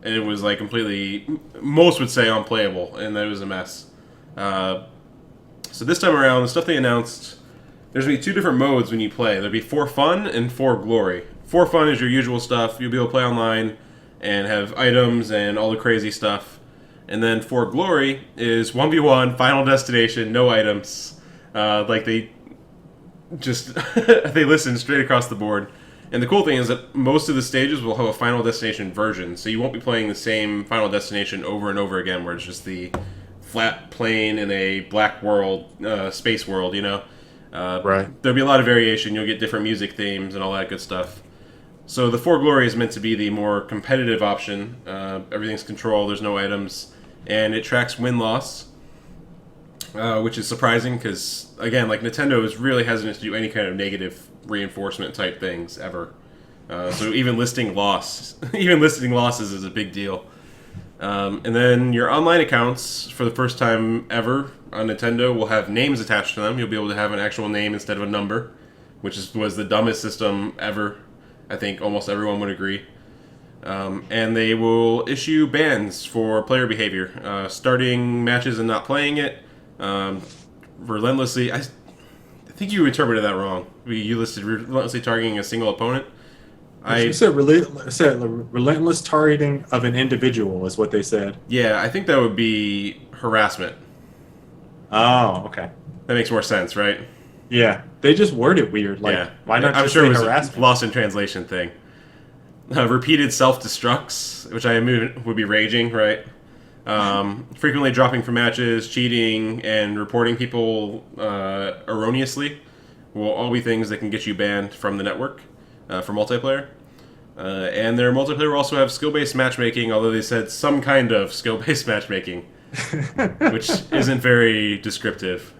and it was like completely, most would say, unplayable, and that was a mess. So this time around, the stuff they announced, there's gonna be 2 different modes when you play. There'll be For Fun and For Glory. For Fun is your usual stuff. You'll be able to play online and have items and all the crazy stuff. And then For Glory is 1v1, Final Destination, no items. Like they just they listen straight across the board. And the cool thing is that most of the stages will have a Final Destination version, so you won't be playing the same Final Destination over and over again, where it's just the flat plane in a black world, space world, you know? Right. There'll be a lot of variation. You'll get different music themes and all that good stuff. So the For Glory is meant to be the more competitive option. Everything's controlled, there's no items, and it tracks win-loss, which is surprising because, again, like Nintendo is really hesitant to do any kind of negative reinforcement type things ever. So even listing losses is a big deal. And then your online accounts, for the first time ever on Nintendo, will have names attached to them. You'll be able to have an actual name instead of a number, which was the dumbest system ever. I think almost everyone would agree. And they will issue bans for player behavior, starting matches and not playing it, relentlessly. I think you interpreted that wrong. You listed relentlessly targeting a single opponent. You said relentless targeting of an individual is what they said. Yeah, I think that would be harassment. Oh, okay. That makes more sense, right? Yeah, they just word it weird. Like, yeah. Why not I'm just sure say it was harassment? a lost in translation thing. Repeated self-destructs, which I imagine would be raging, right? Frequently dropping from matches, cheating, and reporting people erroneously will all be things that can get you banned from the network for multiplayer. And their multiplayer will also have skill-based matchmaking, although they said some kind of skill-based matchmaking, which isn't very descriptive.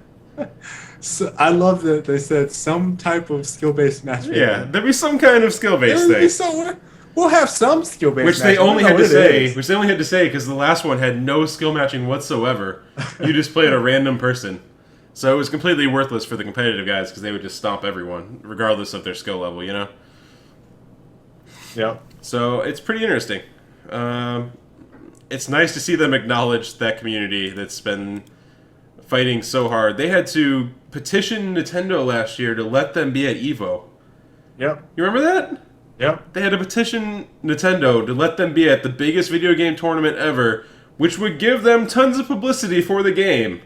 So I love that they said some type of skill-based matchmaking. Yeah, there'd be some kind of skill-based thing. We'll have some skill-based Which they only had to say because the last one had no skill matching whatsoever. You just played a random person. So it was completely worthless for the competitive guys because they would just stomp everyone, regardless of their skill level, you know? Yep. So it's pretty interesting. It's nice to see them acknowledge that community that's been fighting so hard. They had to petition Nintendo last year to let them be at EVO. Yep. You remember that? Yep. They had to petition Nintendo to let them be at the biggest video game tournament ever, which would give them tons of publicity for the game.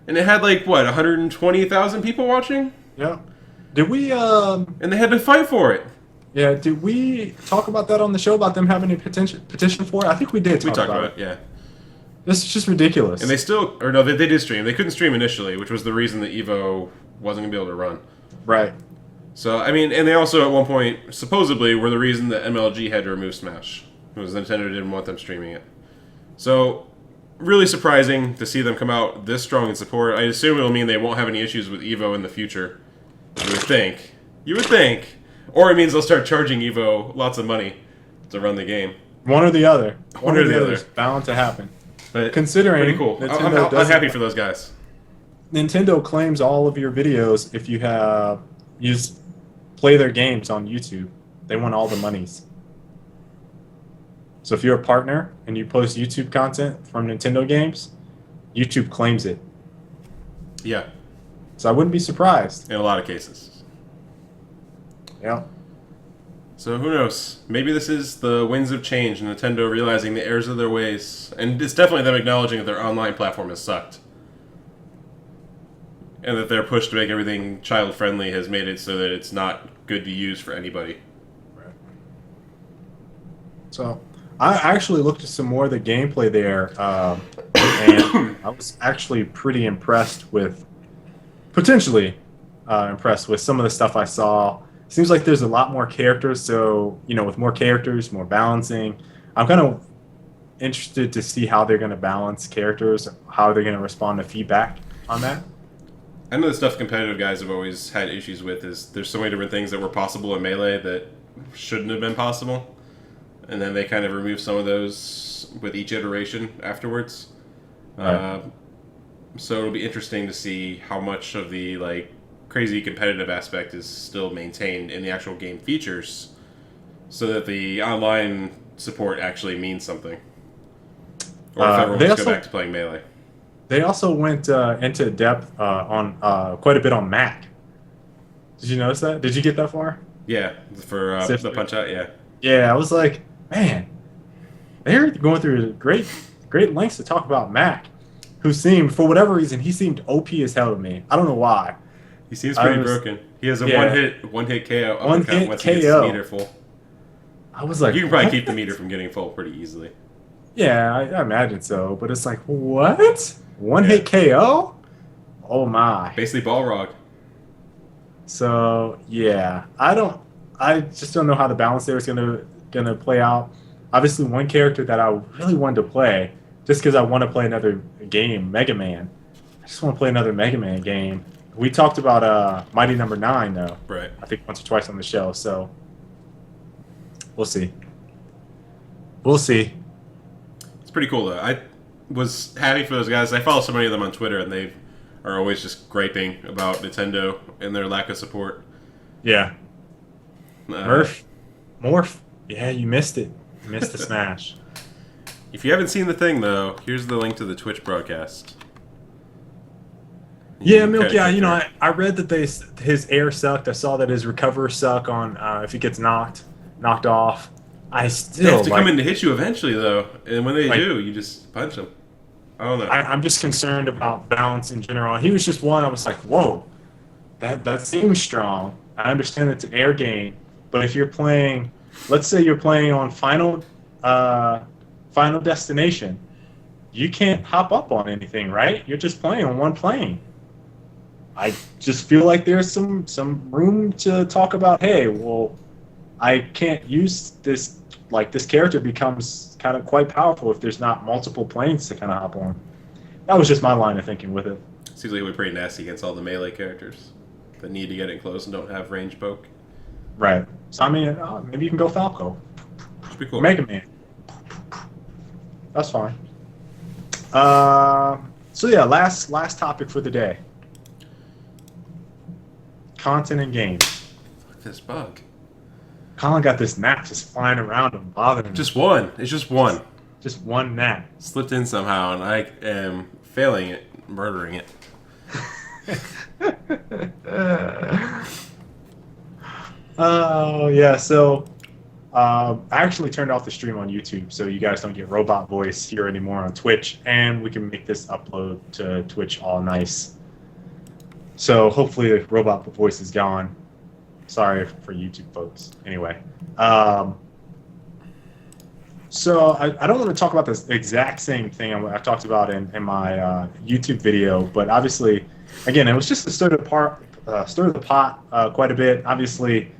And it had like what 120,000 people watching, Yeah. Did we? and they had to fight for it. Yeah. Did we talk about that on the show about them having a petition for it? I think we did. We Talk talked about about it, yeah. This is just ridiculous. And they still, or no, they did stream. They couldn't stream initially, which was the reason that Evo wasn't gonna be able to run. Right. So I mean, and they also at one point supposedly were the reason that MLG had to remove Smash. It was Nintendo didn't want them streaming it. So really surprising to see them come out this strong in support. I assume it'll mean they won't have any issues with Evo in the future. You would think. You would think. Or it means they'll start charging Evo lots of money to run the game. One or the other. One or the other is bound to happen. But Considering pretty cool. Nintendo I'm happy for those guys. Nintendo claims all of your videos if you have play their games on YouTube. They want all the monies. So if you're a partner and you post YouTube content from Nintendo games, YouTube claims it. Yeah, So I wouldn't be surprised. in a lot of cases. Yeah. So who knows? Maybe this is the winds of change, Nintendo realizing the errors of their ways. And it's definitely them acknowledging that their online platform has sucked. And that their push to make everything child-friendly has made it so that it's not good to use for anybody. Right. So I actually looked at some more of the gameplay there, and I was actually pretty impressed with, potentially impressed with some of the stuff I saw. Seems like there's a lot more characters, so, with more characters, more balancing. I'm kind of interested to see how they're going to balance characters, how they're going to respond to feedback on that. I know the stuff competitive guys have always had issues with is there's so many different things that were possible in Melee that shouldn't have been possible. And then they kind of remove some of those with each iteration afterwards. Right. So it'll be interesting to see how much of the crazy competitive aspect is still maintained in the actual game features, so that the online support actually means something. Or if everyone just go back to playing Melee. They also went into depth on quite a bit on Mac. Did you notice that? Did you get that far? Yeah, for the Punch Out, yeah. Yeah, I was like, man, they're going through great lengths to talk about Mac, who seemed, for whatever reason, he seemed OP as hell to me. I don't know why. He seems pretty broken. He has a one hit KO One-hit once he gets KO. the meter full. I was like, You can probably what? keep the meter from getting full pretty easily. Yeah, I imagine so. But it's like, what? One-hit KO? Oh, my. Basically Balrog. So, yeah. I just don't know how the balance there is gonna play out. Obviously, one character that I really wanted to play, just because I want to play another game, Mega Man. I just want to play another Mega Man game. We talked about Mighty Number 9, though. Right. I think once or twice on the show, so we'll see. We'll see. It's pretty cool, though. I was happy for those guys. I follow so many of them on Twitter, and they are always just griping about Nintendo and their lack of support. Yeah. Morph. Yeah, you missed it. You missed the smash. If you haven't seen the thing, though, here's the link to the Twitch broadcast. Yeah, Milk. Yeah, I read that his air sucked. I saw that his recover suck on if he gets knocked off. I still They have to come in to hit you eventually, though, and when they do, you just punch them. I don't know. I'm just concerned about balance in general. He was just one. I was like, whoa, that seems strong. I understand it's an air game, but if you're playing, let's say you're playing on Final Destination, you can't hop up on anything, right? You're just playing on one plane. I just feel like there's some room to talk about, hey, well, I can't use this, this character becomes kind of quite powerful if there's not multiple planes to kind of hop on. That was just my line of thinking with it. Seems like it would be pretty nasty against all the melee characters that need to get in close and don't have range poke. Right. So, I mean, maybe you can go Falco. Should be cool. Mega Man. That's fine. So, yeah, last topic for the day. Content and games. Fuck this bug. Colin got this gnat just flying around and bothering him. Just one. It's just one. Just one gnat. Slipped in somehow, and I am failing it, murdering it. Oh, yeah, so I actually turned off the stream on YouTube, so you guys don't get robot voice here anymore on Twitch, and we can make this upload to Twitch all nice. So hopefully the robot voice is gone. Sorry for YouTube folks. Anyway, so I don't want to talk about this exact same thing I talked about in my YouTube video, but obviously, again, it was just to stir the pot quite a bit. Obviously,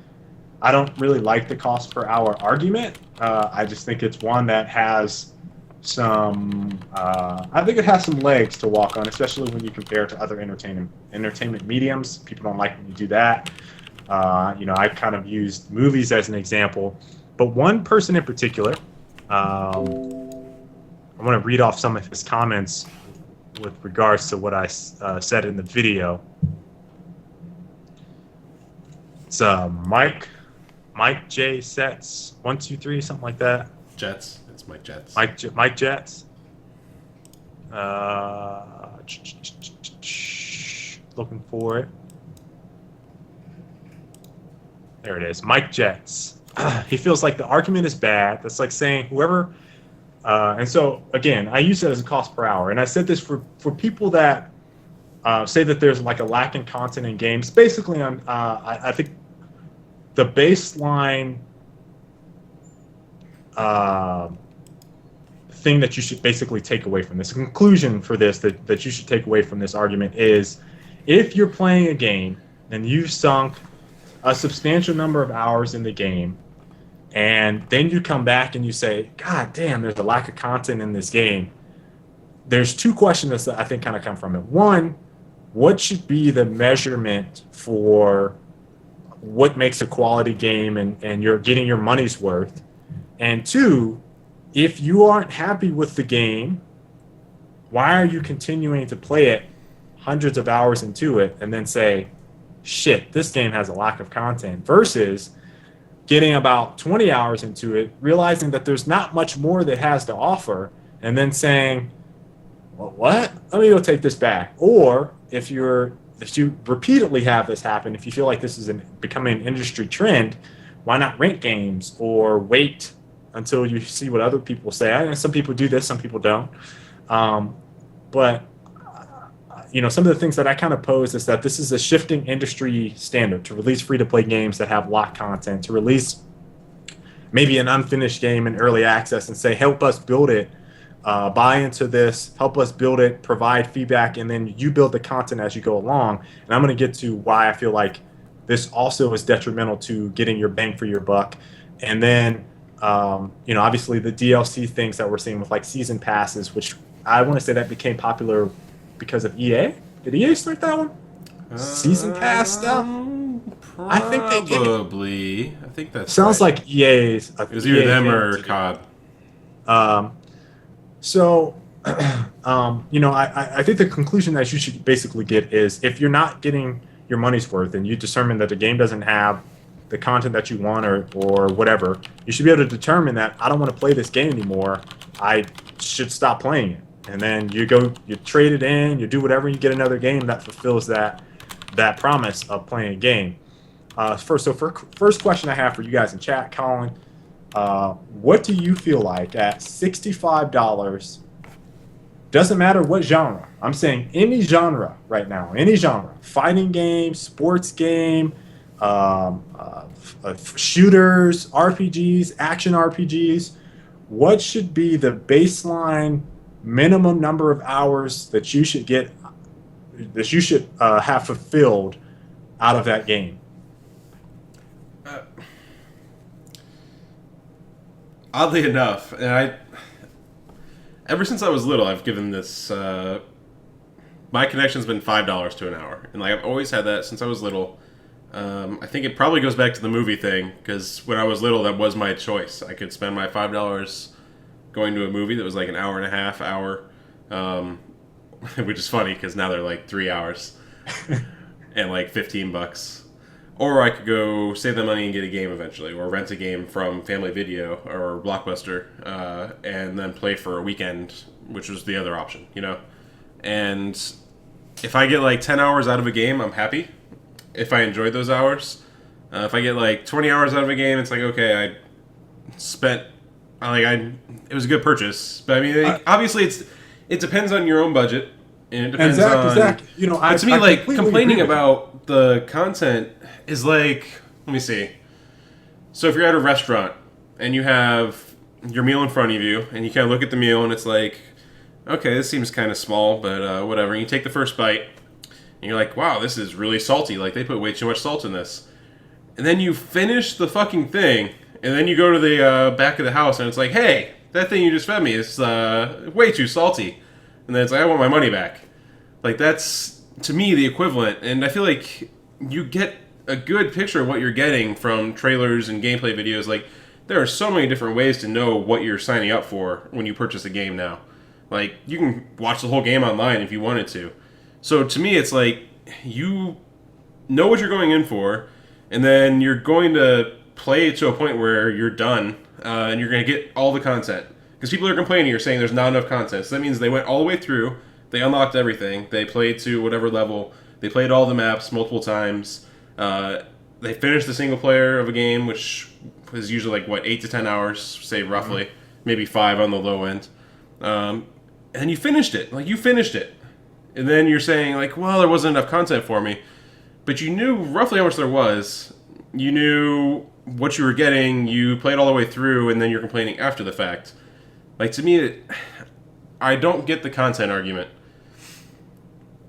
I don't really like the cost per hour argument. I just think it's one that has some. I think it has some legs to walk on, especially when you compare it to other entertainment mediums. People don't like when you do that. I kind of used movies as an example, but one person in particular. I want to read off some of his comments with regards to what I said in the video. It's Mike J Sets 123 something like that. Jets. It's Mike Jets. Mike Jets. Looking for it. There it is. Mike Jets. He feels like the argument is bad. That's like saying whoever. And so again, I use it as a cost per hour, and I said this for people that say that there's like a lack in content in games. Basically, I think the baseline thing that you should basically take away from this, conclusion for this that you should take away from this argument is, if you're playing a game and you've sunk a substantial number of hours in the game, and then you come back and you say, God damn, there's a lack of content in this game. There's two questions that I think kind of come from it. One, what should be the measurement for what makes a quality game and you're getting your money's worth? And two, if you aren't happy with the game, why are you continuing to play it hundreds of hours into it and then say, shit, this game has a lack of content, versus getting about 20 hours into it, realizing that there's not much more that it has to offer, and then saying, well, what? Let me go take this back. Or if you repeatedly have this happen, if you feel like this is becoming an industry trend, why not rent games or wait until you see what other people say? I know some people do this, some people don't. But some of the things that I kind of pose is that this is a shifting industry standard to release free-to-play games that have locked content, to release maybe an unfinished game in early access and say, help us build it, buy into this, help us build it, provide feedback, and then you build the content as you go along. And I'm going to get to why I feel like this also is detrimental to getting your bang for your buck. And then, obviously the DLC things that we're seeing with like season passes, which I want to say that became popular because of EA. Did EA start that one? Season pass stuff? I think they did. Probably. I think that sounds right. like EA's. It was either them or COD. I think the conclusion that you should basically get is, if you're not getting your money's worth and you determine that the game doesn't have the content that you want or whatever, you should be able to determine that I don't want to play this game anymore. I should stop playing it. And then you trade it in, you do whatever, you get another game that fulfills that promise of playing a game. First question I have for you guys in chat, Colin, what do you feel like at $65? Doesn't matter what genre. I'm saying any genre right now, any genre. Fighting game, sports game, shooters, RPGs, action RPGs. What should be the baseline minimum number of hours that you should have fulfilled out of that game? Oddly enough, and ever since I was little, I've given this. My connection's been $5 to an hour, and I've always had that since I was little. I think it probably goes back to the movie thing, because when I was little, that was my choice. I could spend my $5 going to a movie that was like an hour and a half, which is funny because now they're like 3 hours and like $15. Or I could go save the money and get a game eventually, or rent a game from Family Video or Blockbuster, and then play for a weekend, which was the other option, And if I get like 10 hours out of a game, I'm happy. If I enjoyed those hours. If I get like 20 hours out of a game, it's like, okay, spent it was a good purchase. But I mean, obviously it depends on your own budget, and it depends on Zach, you know, but to me, like complaining about the content is like, let me see. So if you're at a restaurant and you have your meal in front of you, and you kind of look at the meal, and it's like, okay, this seems kind of small, but whatever. And you take the first bite, and you're like, wow, this is really salty. Like, they put way too much salt in this. And then you finish the fucking thing, and then you go to the back of the house, and it's like, hey, that thing you just fed me is way too salty. And then it's like, I want my money back. Like, that's, to me, the equivalent. And I feel like you get a good picture of what you're getting from trailers and gameplay videos. Like, there are so many different ways to know what you're signing up for when you purchase a game now. Like, you can watch the whole game online if you wanted to. So to me, it's like, you know what you're going in for, and then you're going to play it to a point where you're done, and you're going to get all the content. Because people are complaining, you're saying there's not enough content. So that means they went all the way through, they unlocked everything, they played to whatever level, they played all the maps multiple times, they finished the single player of a game, which is usually like, 8 to 10 hours, say roughly, maybe 5 on the low end. And then you finished it. Like, you finished it. And then you're saying, like, well, there wasn't enough content for me. But you knew roughly how much there was. You knew what you were getting. You played all the way through, and then you're complaining after the fact. Like, to me, I don't get the content argument.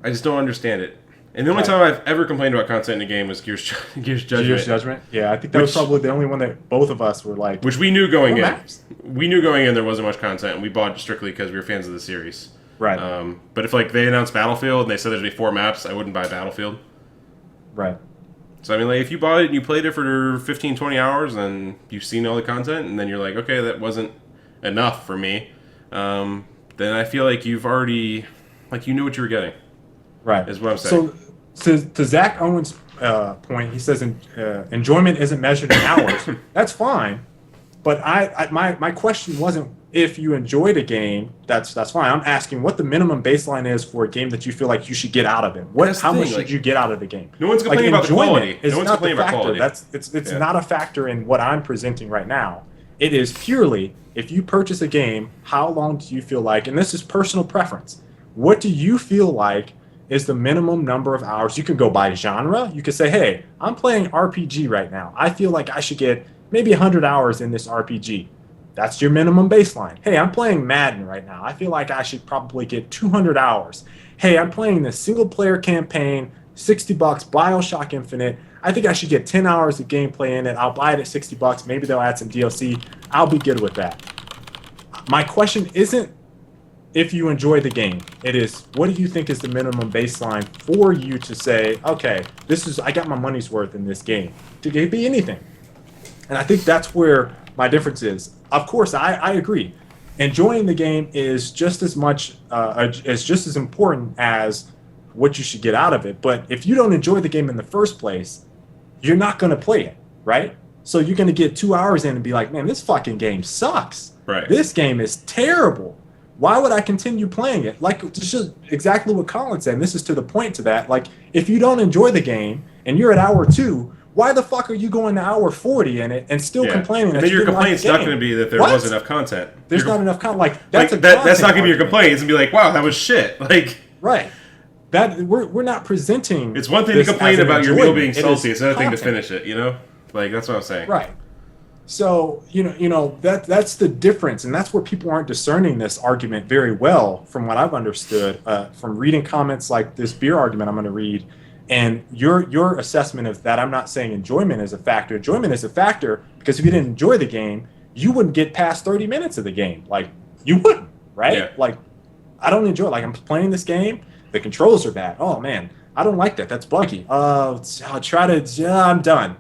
I just don't understand it. And the only time I've ever complained about content in a game was Gears Judgment. Gears Judgment? Yeah, I think that was probably the only one that both of us were like... Which we knew going in. Maps? We knew going in there wasn't much content, and we bought it strictly because we were fans of the series. Right. But if, like, they announced Battlefield and they said there'd be 4 maps, I wouldn't buy Battlefield. Right. So, I mean, like, if you bought it and you played it for 15, 20 hours and you've seen all the content, and then you're like, okay, that wasn't enough for me, then I feel like you've already... Like, you knew what you were getting. Right. Is what I'm saying. So, to Zach Owen's point, he says enjoyment isn't measured in hours. That's fine, but my question wasn't if you enjoyed a game. That's fine. I'm asking what the minimum baseline is for a game that you feel like you should get out of it. How much should you get out of the game? No one's complaining about the quality. No one's complaining about quality. It's not a factor in what I'm presenting right now. It is purely if you purchase a game, how long do you feel like? And this is personal preference. What do you feel like is the minimum number of hours? You can go by genre. You could say, hey, I'm playing RPG right now. I feel like I should get maybe 100 hours in this RPG. That's your minimum baseline. Hey, I'm playing Madden right now. I feel like I should probably get 200 hours. Hey, I'm playing this single-player campaign, $60, BioShock Infinite. I think I should get 10 hours of gameplay in it. I'll buy it at $60. Maybe they'll add some DLC. I'll be good with that. My question isn't if you enjoy the game. It is, what do you think is the minimum baseline for you to say, okay, I got my money's worth in this game? It could be anything. And I think that's where my difference is. Of course, I agree. Enjoying the game is just as much, is just as important as what you should get out of it. But if you don't enjoy the game in the first place, you're not going to play it, right? So you're going to get 2 hours in and be like, man, this fucking game sucks. Right. This game is terrible. Why would I continue playing it? Like, it's just exactly what Colin said, and this is to the point to that. Like, if you don't enjoy the game and you're at hour 2, why the fuck are you going to hour 40 in it and still complaining? And then your complaint's not going to be that there wasn't enough content. There's not enough content. Like, that's not going to be your complaint. It's going to be like, wow, that was shit. Like, right. That we're not presenting. It's one thing to complain about your meal being salty. It's another thing to finish it. You know, like that's what I'm saying. Right. So that's the difference, and that's where people aren't discerning this argument very well, from what I've understood from reading comments like this beer argument I'm going to read, and your assessment of that. I'm not saying enjoyment is a factor. Enjoyment is a factor because if you didn't enjoy the game, you wouldn't get past 30 minutes of the game. Like you wouldn't, right? Yeah. Like I don't enjoy it. Like I'm playing this game, the controls are bad. Oh man, I don't like that. That's buggy. I'll try to. I'm done.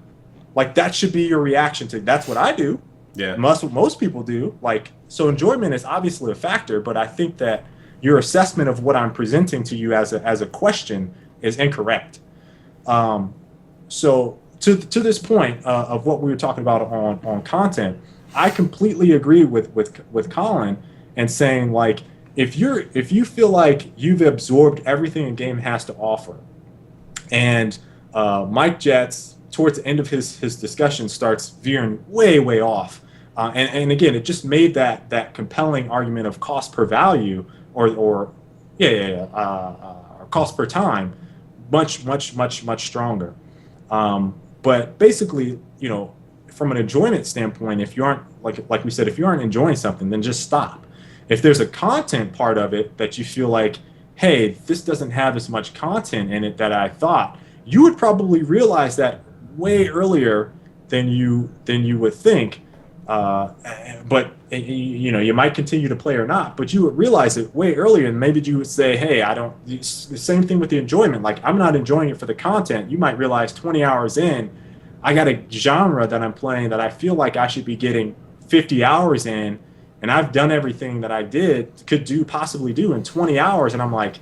Like that should be your reaction to. That's what I do. Yeah. Most people do. Like so, enjoyment is obviously a factor, but I think that your assessment of what I'm presenting to you as a question is incorrect. So to this point of what we were talking about on content, I completely agree with Colin and saying like if you feel like you've absorbed everything a game has to offer, and Mike Jets towards the end of his discussion starts veering way off And again, it just made that compelling argument of cost per value, or or cost per time, much stronger. But basically, from an enjoyment standpoint, if you aren't like we said, if you aren't enjoying something, then just stop. If there's a content part of it that you feel like, hey, this doesn't have as much content in it that I thought, you would probably realize that way earlier than you would think. But you might continue to play or not, but you would realize it way earlier, and maybe you would say, hey, I don't. It's the same thing with the enjoyment. Like, I'm not enjoying it for the content. You might realize 20 hours in, I got a genre that I'm playing that I feel like I should be getting 50 hours in, and I've done everything that I could possibly do in 20 hours, and I'm like,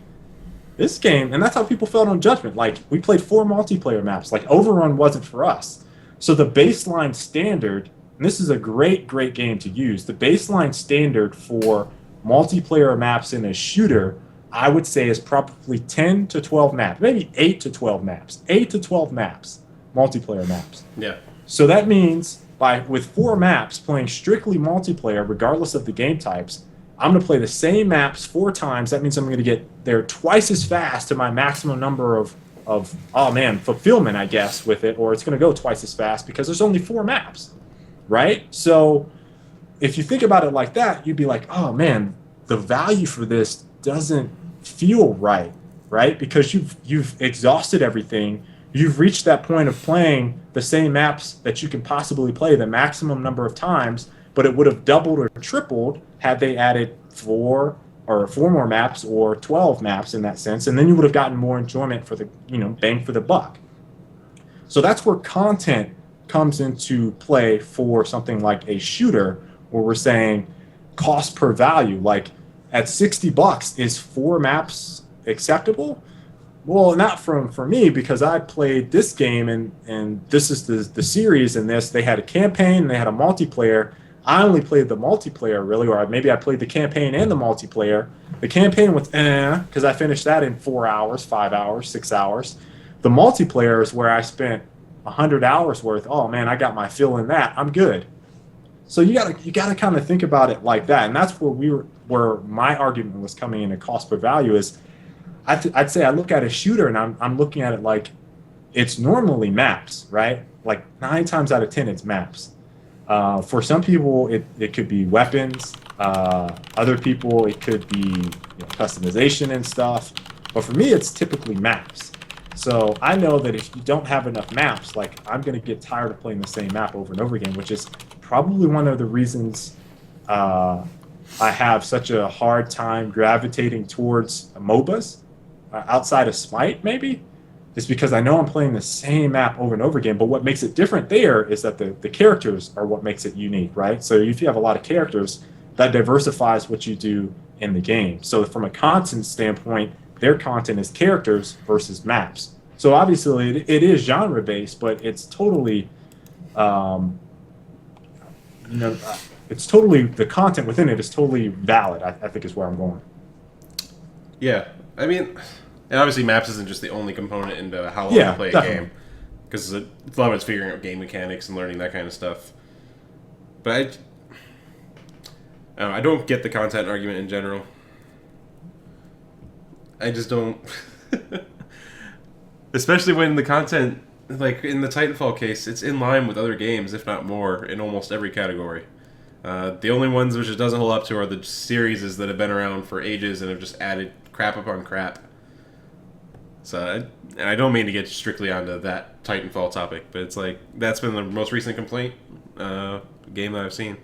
this game. And that's how people felt on Judgment. Like, we played 4 multiplayer maps. Like, Overrun wasn't for us. So the baseline standard, and this is a great game to use, the baseline standard for multiplayer maps in a shooter, I would say, is probably 10 to 12 maps, maybe 8 to 12 maps. 8 to 12 maps, multiplayer maps. Yeah. So that means with 4 maps playing strictly multiplayer, regardless of the game types, I'm going to play the same maps 4 times. That means I'm going to get there twice as fast to my maximum number of fulfillment, I guess, with it, or it's going to go twice as fast because there's only 4 maps, right? So if you think about it like that, you'd be like, oh man, the value for this doesn't feel right? Because you've exhausted everything. You've reached that point of playing the same maps that you can possibly play the maximum number of times, but it would have doubled or tripled had they added 4 more maps or 12 maps in that sense, and then you would have gotten more enjoyment for the bang for the buck. So that's where content comes into play for something like a shooter, where we're saying cost per value. Like, at $60, is 4 maps acceptable? Well, not for me, because I played this game and this is the series. In this, they had a campaign and they had a multiplayer. I only played the multiplayer, really, or maybe I played the campaign and the multiplayer. The campaign was because I finished that in 4 hours, 5 hours, 6 hours. The multiplayer is where I spent 100 hours worth. Oh man, I got my fill in that. I'm good. So you gotta kind of think about it like that, and that's where my argument was coming in. A cost per value is, I'd say I look at a shooter and I'm looking at it like it's normally maps, right? Like 9 times out of 10, it's maps. For some people, it could be weapons. Other people, it could be customization and stuff. But for me, it's typically maps. So I know that if you don't have enough maps, like, I'm going to get tired of playing the same map over and over again, which is probably one of the reasons I have such a hard time gravitating towards MOBAs outside of Smite, maybe. Is because I know I'm playing the same map over and over again, but what makes it different there is that the characters are what makes it unique, right? So if you have a lot of characters, that diversifies what you do in the game. So from a content standpoint, their content is characters versus maps. So obviously it is genre-based, but it's totally, it's totally, the content within it is totally valid, I think is where I'm going. Yeah, I mean... And obviously, maps isn't just the only component into how long you play a game, because a lot of it's figuring out game mechanics and learning that kind of stuff. But I don't get the content argument in general. I just don't. Especially when the content, like in the Titanfall case, it's in line with other games, if not more, in almost every category. The only ones which it doesn't hold up to are the series that have been around for ages and have just added crap upon crap. So, and I don't mean to get strictly onto that Titanfall topic, but it's like, that's been the most recent complaint game that I've seen.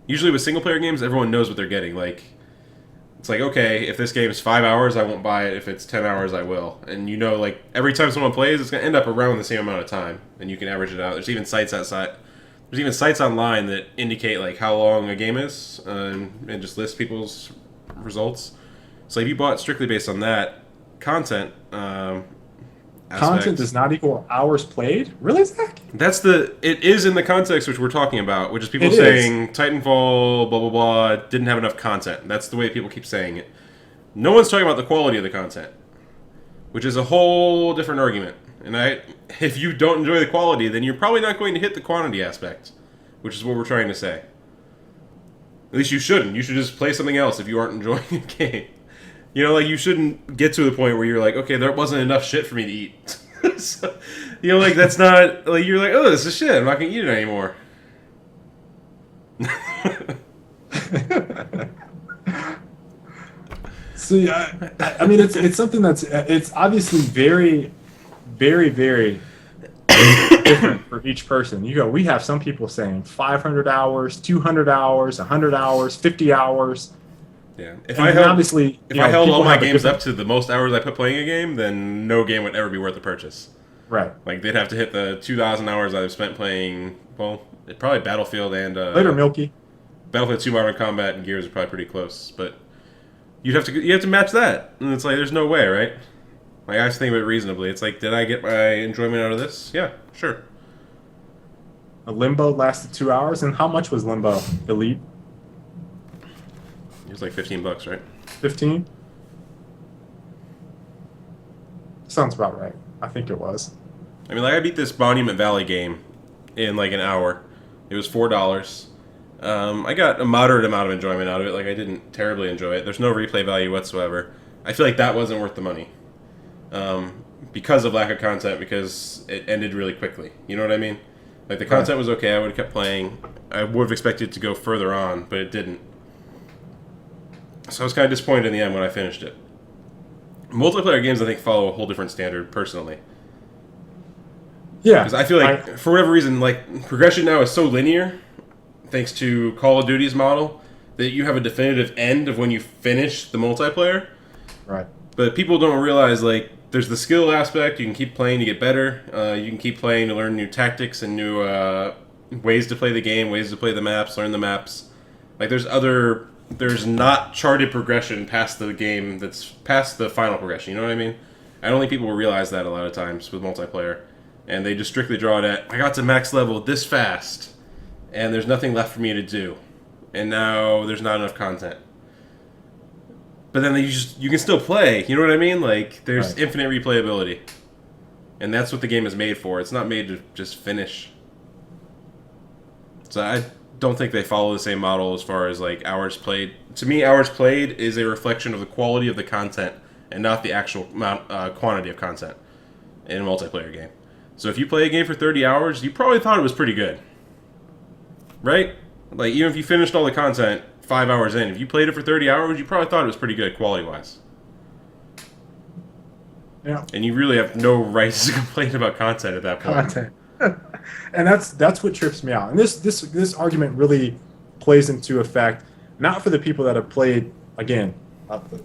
Usually with single-player games, everyone knows what they're getting. Like, it's like, okay, if this game is 5 hours, I won't buy it. If it's 10 hours, I will. And like, every time someone plays, it's going to end up around the same amount of time, and you can average it out. There's even sites online that indicate, like, how long a game is, and just list people's results. So if you bought strictly based on that, content does not equal hours played? Really, Zach? It is in the context which we're talking about, which is people saying Titanfall, blah, blah, blah, didn't have enough content. That's the way people keep saying it. No one's talking about the quality of the content, which is a whole different argument. And if you don't enjoy the quality, then you're probably not going to hit the quantity aspect, which is what we're trying to say. At least you shouldn't. You should just play something else if you aren't enjoying a game. You know, like, you shouldn't get to the point where you're like, okay, there wasn't enough shit for me to eat. So, you know, like, that's not, like, you're like, oh, this is shit, I'm not gonna eat it anymore. So yeah, I mean, it's something it's obviously very, very, very different for each person. We have some people saying 500 hours, 200 hours, 100 hours, 50 hours. Yeah. If I held all my games up to the most hours I put playing a game, then no game would ever be worth the purchase. Right. Like, they'd have to hit the 2,000 hours I've spent playing, well, probably Battlefield and... Later, Milky. Battlefield 2 Modern Combat and Gears are probably pretty close, but you have to match that. And it's like, there's no way, right? Like, I have to think of it reasonably. It's like, did I get my enjoyment out of this? Yeah, sure. A Limbo lasted 2 hours, and how much was Limbo? Elite? It was like $15, right? 15? Sounds about right. I think it was. I mean, like, I beat this Monument Valley game in like an hour. It was $4. I got a moderate amount of enjoyment out of it. Like, I didn't terribly enjoy it. There's no replay value whatsoever. I feel like that wasn't worth the money. Because of lack of content, because it ended really quickly. You know what I mean? Like, the content was okay. I would have kept playing. I would have expected it to go further on, but it didn't. So I was kind of disappointed in the end when I finished it. Multiplayer games, I think, follow a whole different standard, personally. Yeah. Because I feel like, for whatever reason, like, progression now is so linear, thanks to Call of Duty's model, that you have a definitive end of when you finish the multiplayer. Right. But people don't realize, like, there's the skill aspect. You can keep playing to get better. You can keep playing to learn new tactics and new ways to play the game, ways to play the maps, learn the maps. Like, there's not charted progression past the game that's past the final progression. You know what I mean? I don't think people will realize that a lot of times with multiplayer. And they just strictly draw it at, I got to max level this fast, and there's nothing left for me to do. And now there's not enough content. But then you can still play. You know what I mean? Like, there's infinite replayability. And that's what the game is made for. It's not made to just finish. So I don't think they follow the same model as far as, like, hours played. To me, hours played is a reflection of the quality of the content and not the actual quantity of content in a multiplayer game. So if you play a game for 30 hours, you probably thought it was pretty good. Right? Like, even if you finished all the content 5 hours in, if you played it for 30 hours, you probably thought it was pretty good quality-wise. Yeah. And you really have no right to complain about content at that point. Content. And that's what trips me out. And this argument really plays into effect, not for the people that have played, again,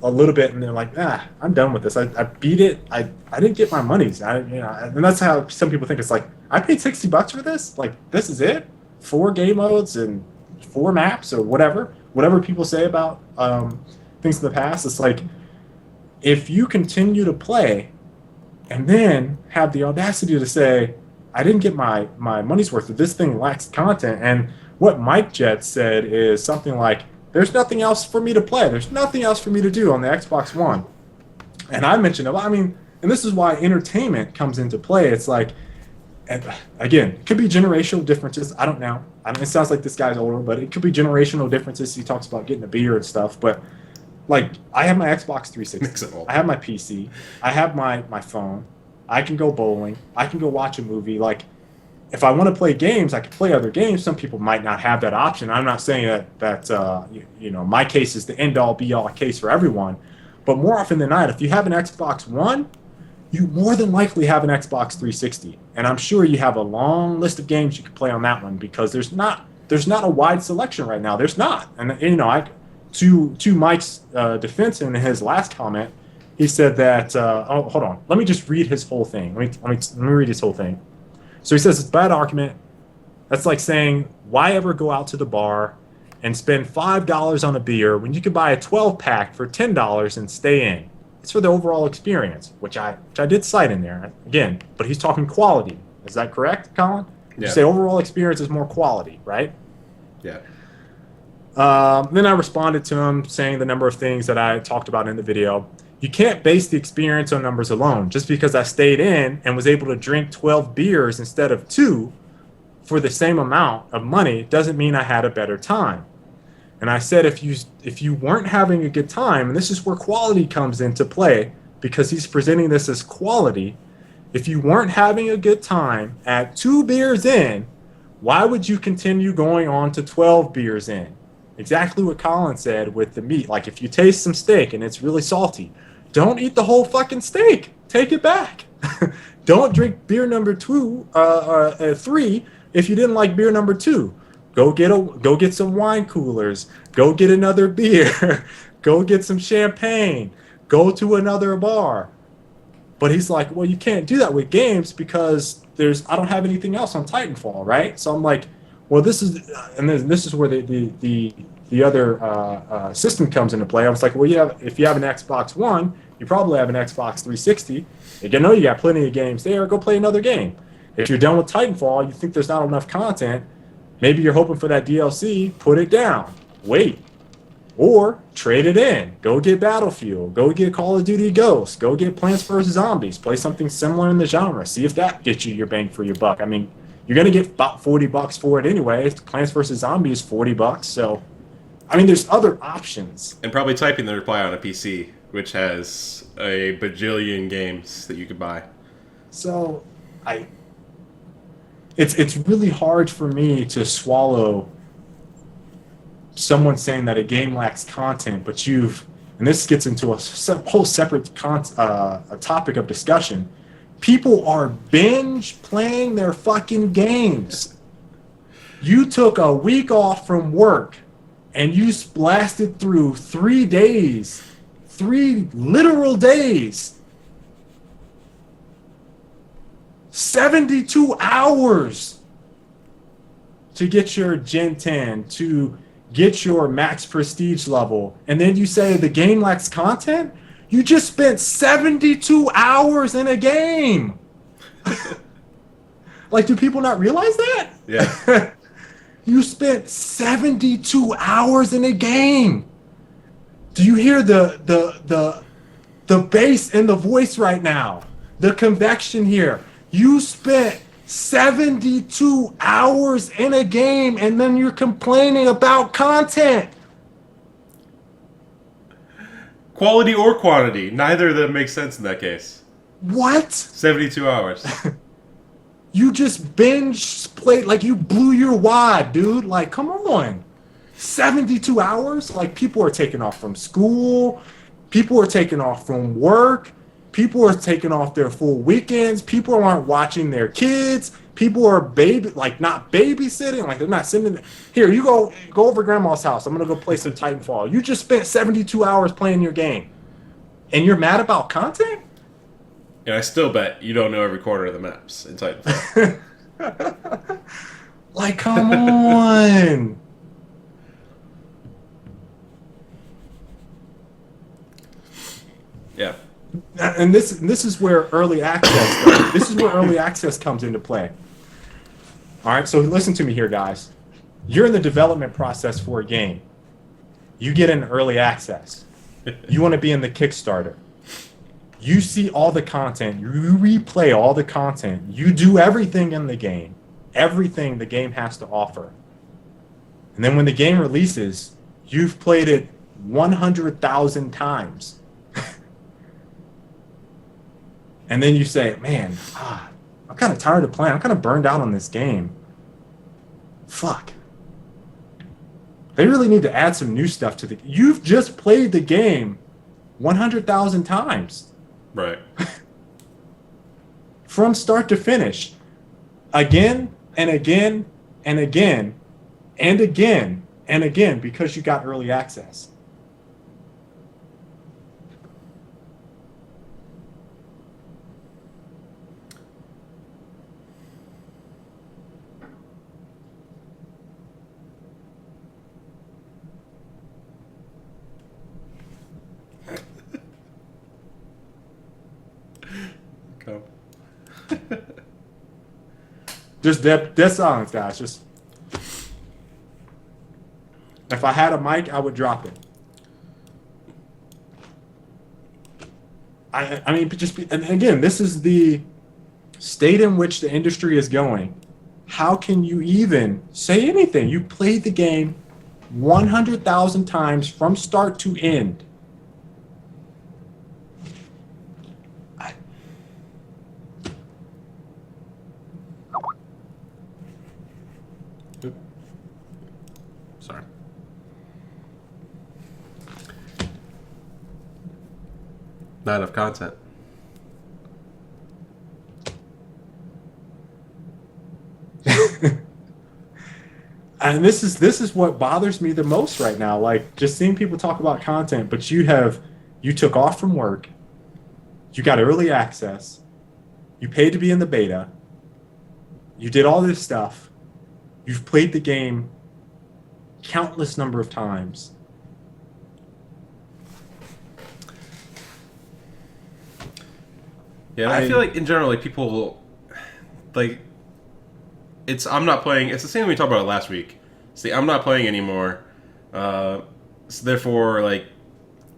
a little bit and they're like, I'm done with this. I beat it. I didn't get my monies. And that's how some people think. It's like, I paid $60 for this? Like, this is it? 4 game modes and 4 maps or whatever people say about things in the past. It's like, if you continue to play and then have the audacity to say, I didn't get my money's worth, this thing lacks content. And what Mike Jet said is something like, there's nothing else for me to play. There's nothing else for me to do on the Xbox One. And I mentioned, and this is why entertainment comes into play. It's like, again, it could be generational differences. I don't know. It sounds like this guy's older, but it could be generational differences. He talks about getting a beer and stuff. But, like, I have my Xbox 360. I have my PC. I have my phone. I can go bowling. I can go watch a movie. Like, if I want to play games, I can play other games. Some people might not have that option. I'm not saying that my case is the end-all, be-all case for everyone. But more often than not, if you have an Xbox One, you more than likely have an Xbox 360. And I'm sure you have a long list of games you can play on that one because there's not a wide selection right now. There's not. And, to Mike's defense in his last comment, he said that, hold on. Let me just read his whole thing. Let me read his whole thing. So he says it's a bad argument. That's like saying, why ever go out to the bar and spend $5 on a beer when you could buy a 12-pack for $10 and stay in? It's for the overall experience, which I did cite in there, again, but he's talking quality. Is that correct, Colin? Yeah. You say overall experience is more quality, right? Yeah. Then I responded to him saying the number of things that I talked about in the video. You can't base the experience on numbers alone. Just because I stayed in and was able to drink 12 beers instead of 2 for the same amount of money doesn't mean I had a better time. And I said if you weren't having a good time, and this is where quality comes into play because he's presenting this as quality. If you weren't having a good time at 2 beers in, why would you continue going on to 12 beers in? Exactly what Colin said with the meat. Like if you taste some steak and it's really salty, don't eat the whole fucking steak. Take it back. Don't drink beer number 3 if you didn't like beer number 2. Go get some wine coolers. Go get another beer. Go get some champagne. Go to another bar. But he's like, well, you can't do that with games because I don't have anything else on Titanfall, right? So I'm like, well, this is where the other system comes into play. I was like, well, if you have an Xbox One, you probably have an Xbox 360. You know you got plenty of games there. Go play another game. If you're done with Titanfall, you think there's not enough content. Maybe you're hoping for that DLC. Put it down. Wait. Or trade it in. Go get Battlefield. Go get Call of Duty Ghosts. Go get Plants vs. Zombies. Play something similar in the genre. See if that gets you your bang for your buck. I mean, you're going to get about $40 for it anyway. Plants vs. Zombies is $40. So, I mean, there's other options. And probably typing the reply on a PC, which has a bajillion games that you could buy. So, it's really hard for me to swallow someone saying that a game lacks content, but and this gets into a whole separate a topic of discussion. People are binge playing their fucking games. You took a week off from work and you blasted through 3 days, 3 literal days, 72 hours to get your Gen 10, to get your max prestige level, and then you say the game lacks content? You just spent 72 hours in a game. Like, do people not realize that? Yeah. You spent 72 hours in a game. Do you hear the bass in the voice right now? The convection here. You spent 72 hours in a game and then you're complaining about content. Quality or quantity. Neither of them makes sense in that case. What? 72 hours. You just binge played, like you blew your wad, dude. Like, come on. 72 hours? Like, people are taking off from school. People are taking off from work. People are taking off their full weekends. People aren't watching their kids. People are not babysitting. Like, they're not sitting here. You go over grandma's house. I'm going to go play some Titanfall. You just spent 72 hours playing your game. And you're mad about content? And I still bet you don't know every corner of the maps in Titanfall. Like, come on. Yeah. And this is where early access comes into play. All right, so listen to me here, guys. You're in the development process for a game. You get in early access. You want to be in the Kickstarter. You see all the content. You replay all the content. You do everything in the game. Everything the game has to offer. And then when the game releases, you've played it 100,000 times. And then you say, man, I'm kind of tired of playing. I'm kind of burned out on this game. Fuck. They really need to add some new stuff to the... You've just played the game 100,000 times. Right. From start to finish. Again and again and again and again and again because you got early access. Go. Just dead silence, guys. Just if I had a mic, I would drop it. I mean, and again, this is the state in which the industry is going. How can you even say anything? You played the game 100,000 times from start to end. Sorry. Not enough content. And this is what bothers me the most right now. Like, just seeing people talk about content, but you took off from work, you got early access, you paid to be in the beta, you did all this stuff, you've played the game countless number of times. Yeah, I feel like in general, like people, like, I'm not playing. It's the same we talked about it last week. See, I'm not playing anymore. So therefore, like,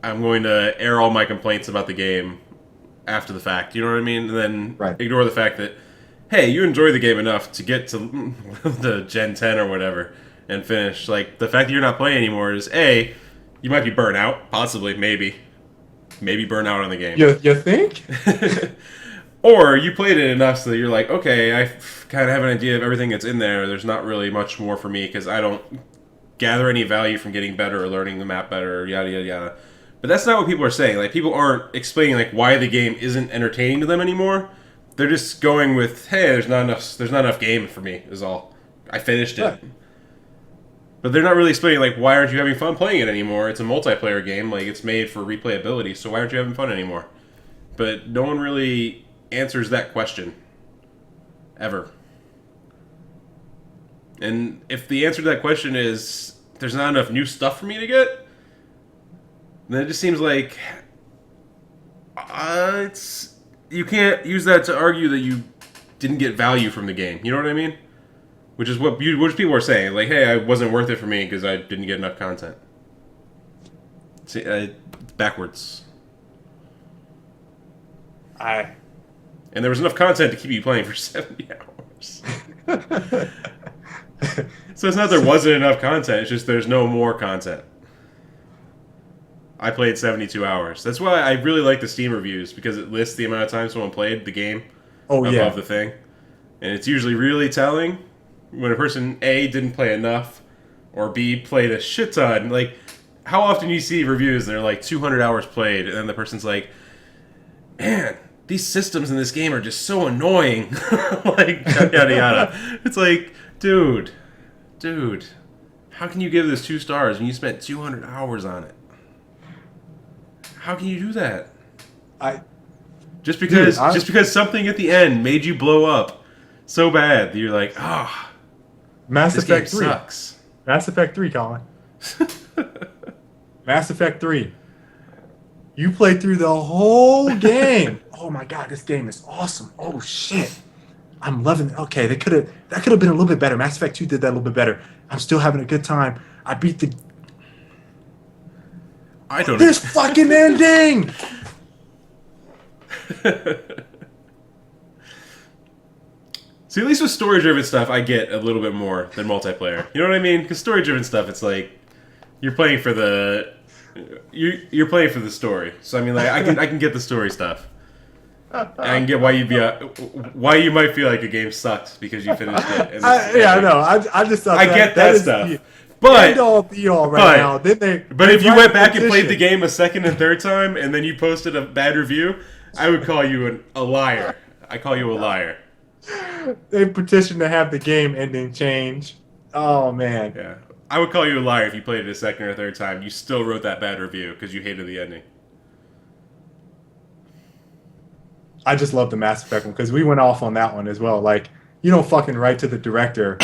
I'm going to air all my complaints about the game after the fact. You know what I mean? And then ignore the fact that, hey, you enjoy the game enough to get to the Gen 10 or whatever and finish. Like, the fact that you're not playing anymore is, A, you might be burnt out. Possibly, maybe burn out on the game. You think? Or you played it enough so that you're like, okay, I kind of have an idea of everything that's in there. There's not really much more for me because I don't gather any value from getting better or learning the map better, or yada yada yada. But that's not what people are saying. Like, people aren't explaining like why the game isn't entertaining to them anymore. They're just going with, hey, there's not enough game for me. Is all. I finished it. Right. But they're not really explaining like why aren't you having fun playing it anymore? It's a multiplayer game. Like, it's made for replayability. So why aren't you having fun anymore? But no one really answers that question ever. And if the answer to that question is there's not enough new stuff for me to get, then it just seems like you can't use that to argue that you didn't get value from the game. You know what I mean? Which is what people are saying. Like, hey, it wasn't worth it for me because I didn't get enough content. See, it's backwards. And there was enough content to keep you playing for 70 hours. So it's not there wasn't enough content, it's just there's no more content. I played 72 hours. That's why I really like the Steam reviews, because it lists the amount of time someone played the game above the thing. And it's usually really telling when a person, A, didn't play enough, or B, played a shit ton. Like, how often you see reviews that are like 200 hours played, and then the person's like, man, these systems in this game are just so annoying. Like, yada yada. It's like, dude, how can you give this 2 stars when you spent 200 hours on it? How can you do that? Just because something at the end made you blow up so bad that you're like, Mass this Effect game 3 sucks. Mass Effect 3, Colin. Mass Effect 3. You played through the whole game. Oh my god, this game is awesome. Oh shit. I'm loving it. Okay, that could have been a little bit better. Mass Effect 2 did that a little bit better. I'm still having a good time. I beat the this fucking ending. See, at least with story-driven stuff, I get a little bit more than multiplayer. You know what I mean? Because story-driven stuff, it's like you're playing for the playing for the story. So I mean, like I can get the story stuff. I can get why you might feel like a game sucks because you finished it. I know. I just thought I get that stuff. But if you went back and played the game a second and third time, and then you posted a bad review, I would call you a liar. I call you a liar. They petitioned to have the game ending change. Oh man. Yeah, I would call you a liar if you played it a second or third time. You still wrote that bad review because you hated the ending. I just love the Mass Effect one because we went off on that one as well. Like, you don't fucking write to the director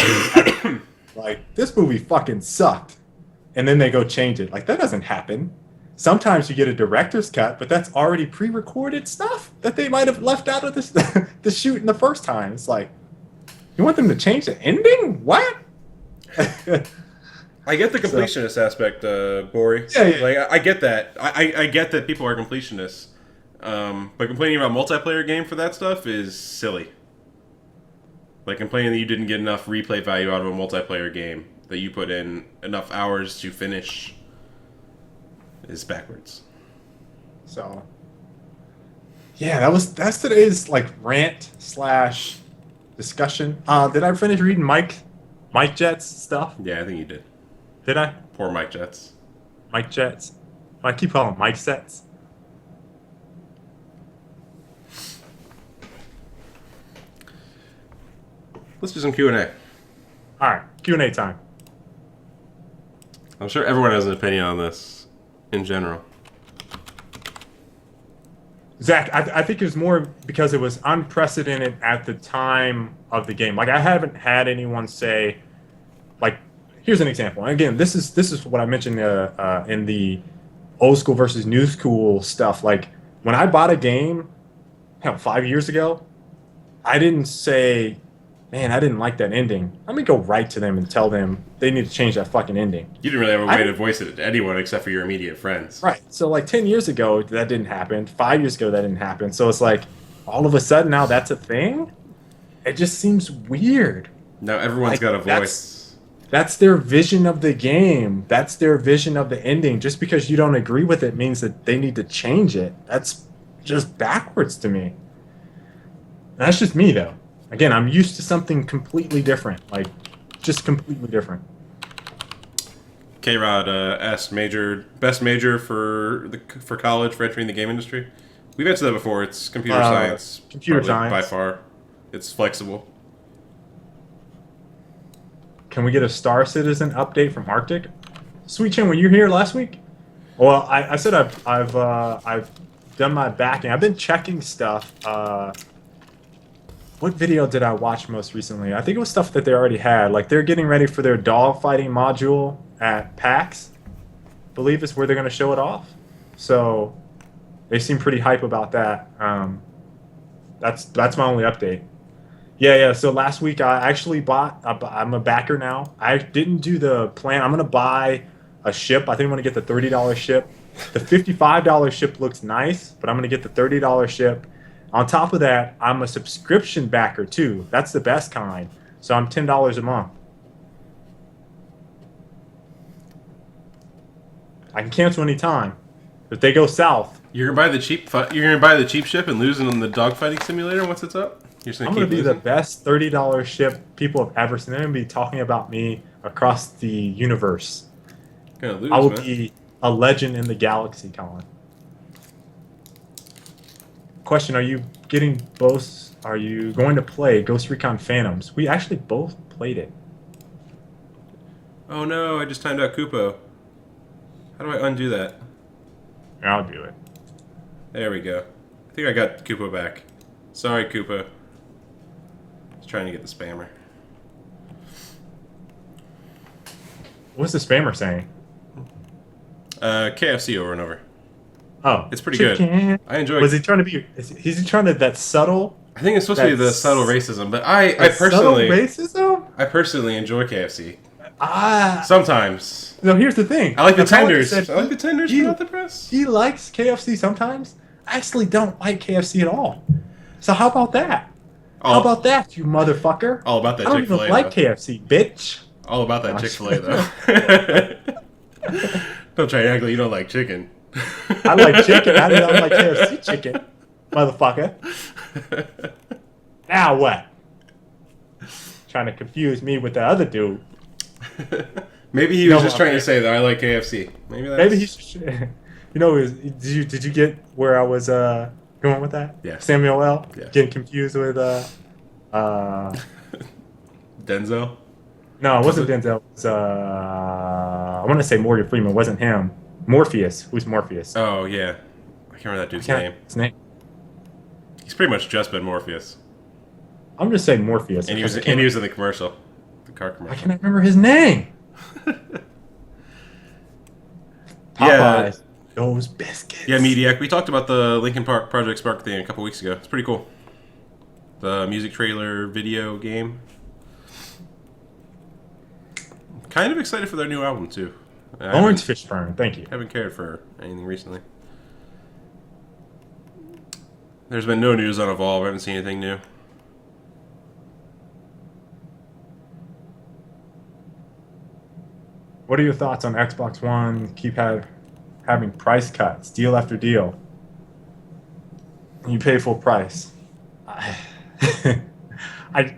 like, this movie fucking sucked, and then they go change it. Like, that doesn't happen. Sometimes you get a director's cut, but that's already pre-recorded stuff that they might have left out of the shoot in the first time. It's like, you want them to change the ending? What? I get the completionist aspect, Bori. Yeah. Like, I get that. I get that people are completionists. But complaining about multiplayer game for that stuff is silly. Like, complaining that you didn't get enough replay value out of a multiplayer game that you put in enough hours to finish is backwards. So, yeah, that's today's like rant slash discussion. Did I finish reading Mike Jet's stuff? Yeah, I think you did. Did I? Poor Mike Jets. Mike Jets. I keep calling them Mike Sets. Let's do some Q&A. All right, Q&A time. I'm sure everyone has an opinion on this in general. Zach, I think it was more because it was unprecedented at the time of the game. Like I haven't had anyone say, like, here's an example. And again, this is what I mentioned in the old school versus new school stuff. Like when I bought a game, hell, 5 years ago, I didn't say, man, I didn't like that ending. Let me go right to them and tell them they need to change that fucking ending. You didn't really have a way to voice it to anyone except for your immediate friends. Right. So like 10 years ago, that didn't happen. 5 years ago, that didn't happen. So it's like all of a sudden now that's a thing. It just seems weird. Now everyone's Like, got a voice. That's their vision of the game. That's their vision of the ending. Just because you don't agree with it means that they need to change it. That's just backwards to me. And that's just me though. Again, I'm used to something completely different. Like just completely different. K-Rod asked best major for college for entering the game industry. We've answered that before. It's computer science. Computer science. By far. It's flexible. Can we get a Star Citizen update from Arctic? Sweet Chin, were you here last week? Well, I said I've done my backing. I've been checking stuff. What video did I watch most recently? I think it was stuff that they already had. Like they're getting ready for their dogfighting module at PAX. I believe is where they're going to show it off. So they seem pretty hype about that. That's my only update. Yeah. So last week I actually bought. I'm a backer now. I didn't do the plan. I'm going to buy a ship. I think I'm going to get the $30 ship. The $55 ship looks nice, but I'm going to get the $30 ship. On top of that, I'm a subscription backer too. That's the best kind. So I'm $10 a month. I can cancel anytime. If they go south, You're gonna buy the cheap. You're gonna buy the cheap ship and losing on the dogfighting simulator once it's up. You're just I'm going to be the best $30 ship people have ever seen. They're going to be talking about me across the universe. Gonna lose, I will man. be a legend in the galaxy, Colin. Question: Are you going to play Ghost Recon Phantoms? We actually both played it. Oh no! I just timed out Kupo. How do I undo that? I'll do it. There we go. I think I got Kupo back. Sorry, Kupo. I was trying to get the spammer. What's the spammer saying? KFC over and over. Oh, It's pretty good. I enjoy. Was he trying to be? Is he trying to that subtle? I think it's supposed to be the subtle racism, but I Subtle personally, racism. I personally enjoy KFC. Ah. Sometimes. No, here's the thing. I like the That's all tenders. said. I like the tenders without the breast. He likes KFC sometimes. I actually don't like KFC at all. So how about that? How about that, you motherfucker? All about that I don't Chick-fil-A, even like though. KFC, bitch. All about that Chick-fil-A, though. Don't try to act like you don't like chicken. I like chicken. I don't like KFC chicken, motherfucker. Now what? Trying to confuse me with the other dude. Maybe he was just trying to say that I like KFC. Maybe he's. You know, did you get where I was going with that? Yeah. Samuel L. Yeah. Getting confused with Denzel? No, it wasn't Denzel. It was, I want to say Morgan Freeman. It wasn't him. Morpheus. Who's Morpheus? Oh, yeah. I can't remember that dude's name. His name. He's pretty much just been Morpheus. I'm just saying Morpheus. And he was in the commercial. The car I commercial. cannot remember his name. Yeah. Popeyes. Those biscuits. Yeah, Mediac. We talked about the Linkin Park Project Spark thing a couple weeks ago. It's pretty cool. The music trailer video game. Kind of excited for their new album, too. Lawrence Fishburne. Thank you. Haven't cared for anything recently. There's been no news on Evolve. I haven't seen anything new. What are your thoughts on Xbox One? Having price cuts, deal after deal. You pay full price. I, I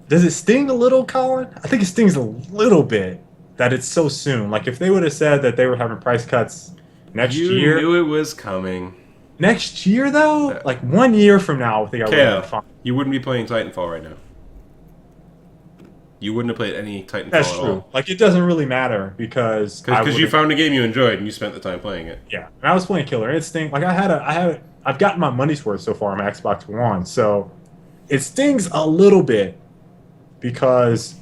does it sting a little, Colin? I think it stings a little bit that it's so soon. Like if they would have said that they were having price cuts next You year. knew it was coming. Next year, though, like 1 year from now, I think I would have been fine. You wouldn't be playing Titanfall right now. You wouldn't have played any Titanfall That's at true. all. Like it doesn't really matter because you found a game you enjoyed and you spent the time playing it. Yeah, and I was playing Killer Instinct. Like I've gotten my money's worth so far on my Xbox One. So it stings a little bit because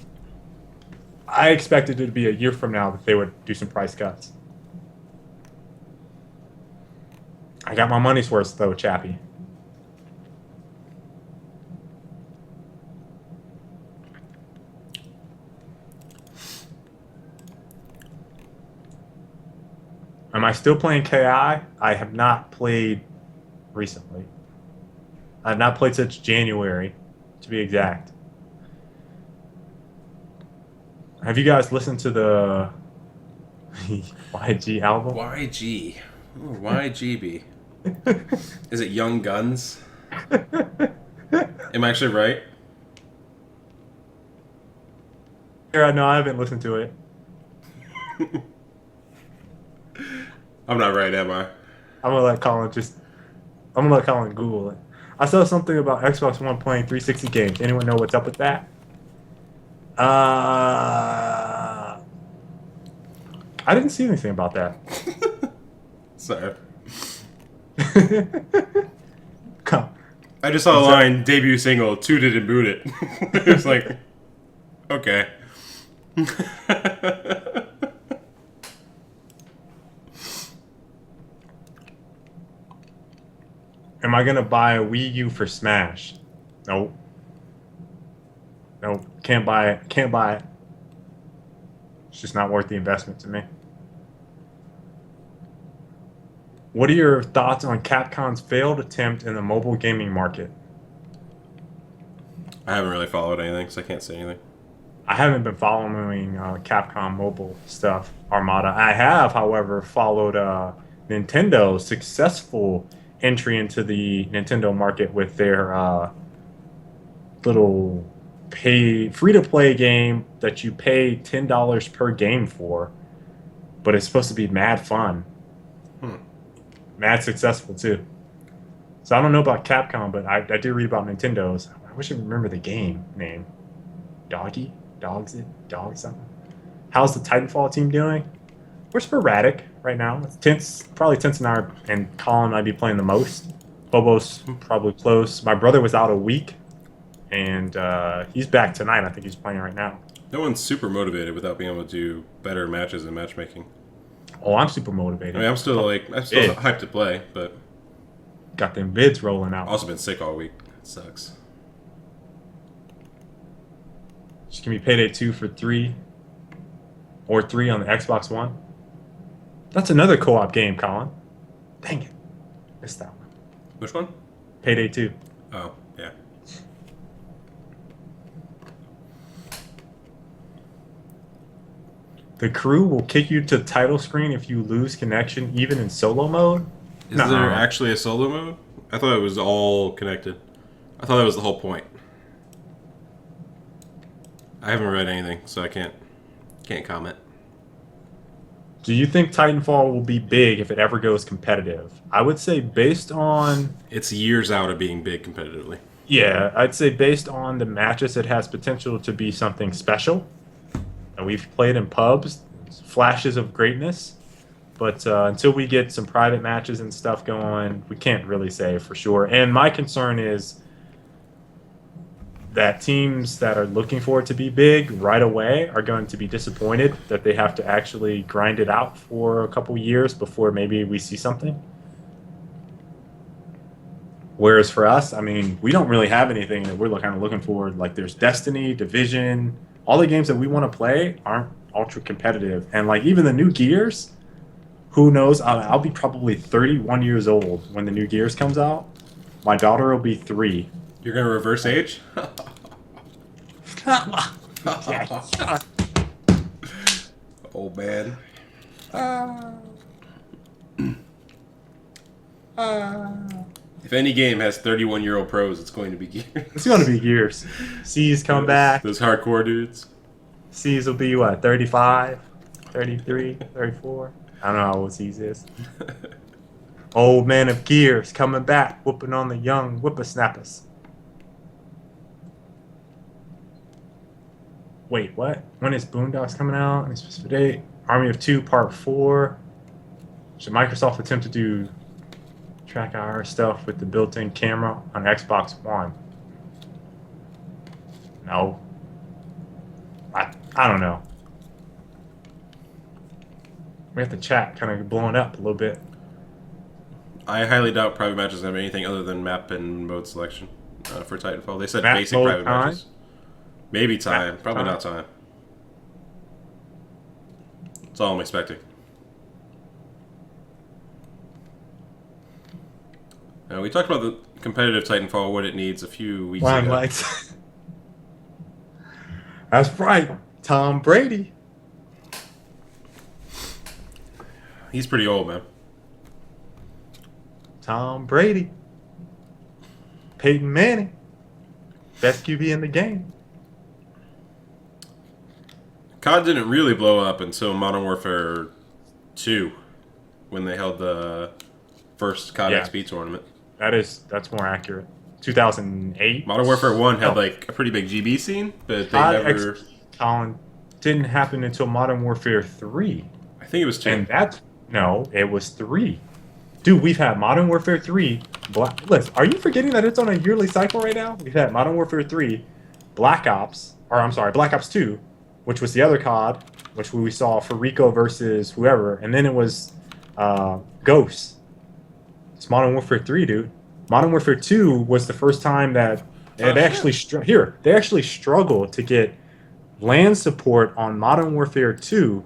I expected it to be a year from now that they would do some price cuts. I got my money's worth though, Chappie. Am I still playing KI? I have not played recently. I have not played since January, to be exact. Have you guys listened to the YG album? YG. Ooh, YGB. Is it Young Guns? Am I actually right? Yeah, no, I haven't listened to it. I'm not right, am I? I'm gonna let Colin Google it. I saw something about Xbox One playing 360 games. Anyone know what's up with that? I didn't see anything about that. Sorry. Come. I just saw a line, debut single, tooted and booted. It was like, okay. Am I gonna buy a Wii U for Smash? Nope. Nope. Can't buy it. Can't buy it. It's just not worth the investment to me. What are your thoughts on Capcom's failed attempt in the mobile gaming market? I haven't really followed anything, so I can't say anything. I haven't been following Capcom mobile stuff, Armada. I have, however, followed Nintendo's successful entry into the Nintendo market with their little free-to-play game that you pay $10 per game for, but it's supposed to be mad fun. Mad successful, too. So I don't know about Capcom, but I did read about Nintendo's. I wish I remember the game name. Dog something. How's the Titanfall team doing? We're sporadic right now. It's tense, probably Tense and Colin might be playing the most. Bobo's probably close. My brother was out a week, and he's back tonight. I think he's playing right now. No one's super motivated without being able to do better matches and matchmaking. Oh, I'm super motivated. I mean, I'm still hyped to play, but got them vids rolling out. I've also been sick all week. It sucks. Just give me Payday 2 for 3 or 3 on the Xbox One. That's another co-op game, Colin. Dang it. Missed that one. Which one? Payday 2. Oh, yeah. The crew will kick you to the title screen if you lose connection, even in solo mode? Is there actually a solo mode? I thought it was all connected. I thought that was the whole point. I haven't read anything, so I can't comment. Do you think Titanfall will be big if it ever goes competitive? I would say based on... It's years out of being big competitively. Yeah, I'd say based on the matches, it has potential to be something special. And we've played in pubs, flashes of greatness. But until we get some private matches and stuff going, we can't really say for sure. And my concern is that teams that are looking for it to be big right away are going to be disappointed that they have to actually grind it out for a couple years before maybe we see something. Whereas for us, I mean, we don't really have anything that we're kind of looking for. Like there's Destiny, Division, all the games that we want to play aren't ultra competitive. And like even the new Gears, who knows? I'll be probably 31 years old when the new Gears comes out. My daughter will be 3. You're going to reverse age? Yeah, Old man. If any game has 31-year-old pros, it's going to be Gears. It's going to be Gears. C's come back. Those hardcore dudes. C's will be what, 35, 33, 34? I don't know how old C's is. Old man of Gears coming back, whooping on the young whippersnappers. Wait, what? When is Boondocks coming out? Any specific date? Army of Two Part 4. Should Microsoft attempt to do track our stuff with the built-in camera on Xbox One? No. I don't know. We have the chat kind of blowing up a little bit. I highly doubt private matches have anything other than map and mode selection for Titanfall. They said Map basic mode private time? matches. Maybe time. Map Probably time? not time. That's all I'm expecting. We talked about the competitive Titanfall, what it needs a few weeks One ago. lights. That's right. Tom Brady. He's pretty old, man. Tom Brady. Peyton Manning. Best QB in the game. COD didn't really blow up until Modern Warfare 2, when they held the first COD Yeah. XP tournament. That's more accurate. 2008. Modern Warfare 1 had No. like a pretty big GB scene, but they COD never... XP, Colin, didn't happen until Modern Warfare 3. I think it was 2. And no, it was 3. Dude, we've had Modern Warfare 3. Listen, are you forgetting that it's on a yearly cycle right now? We've had Modern Warfare 3, Black Ops 2, which was the other COD, which we saw for Rico versus whoever, and then it was Ghosts. It's Modern Warfare 3, dude. Modern Warfare 2 was the first time that they actually struggled to get LAN support on Modern Warfare 2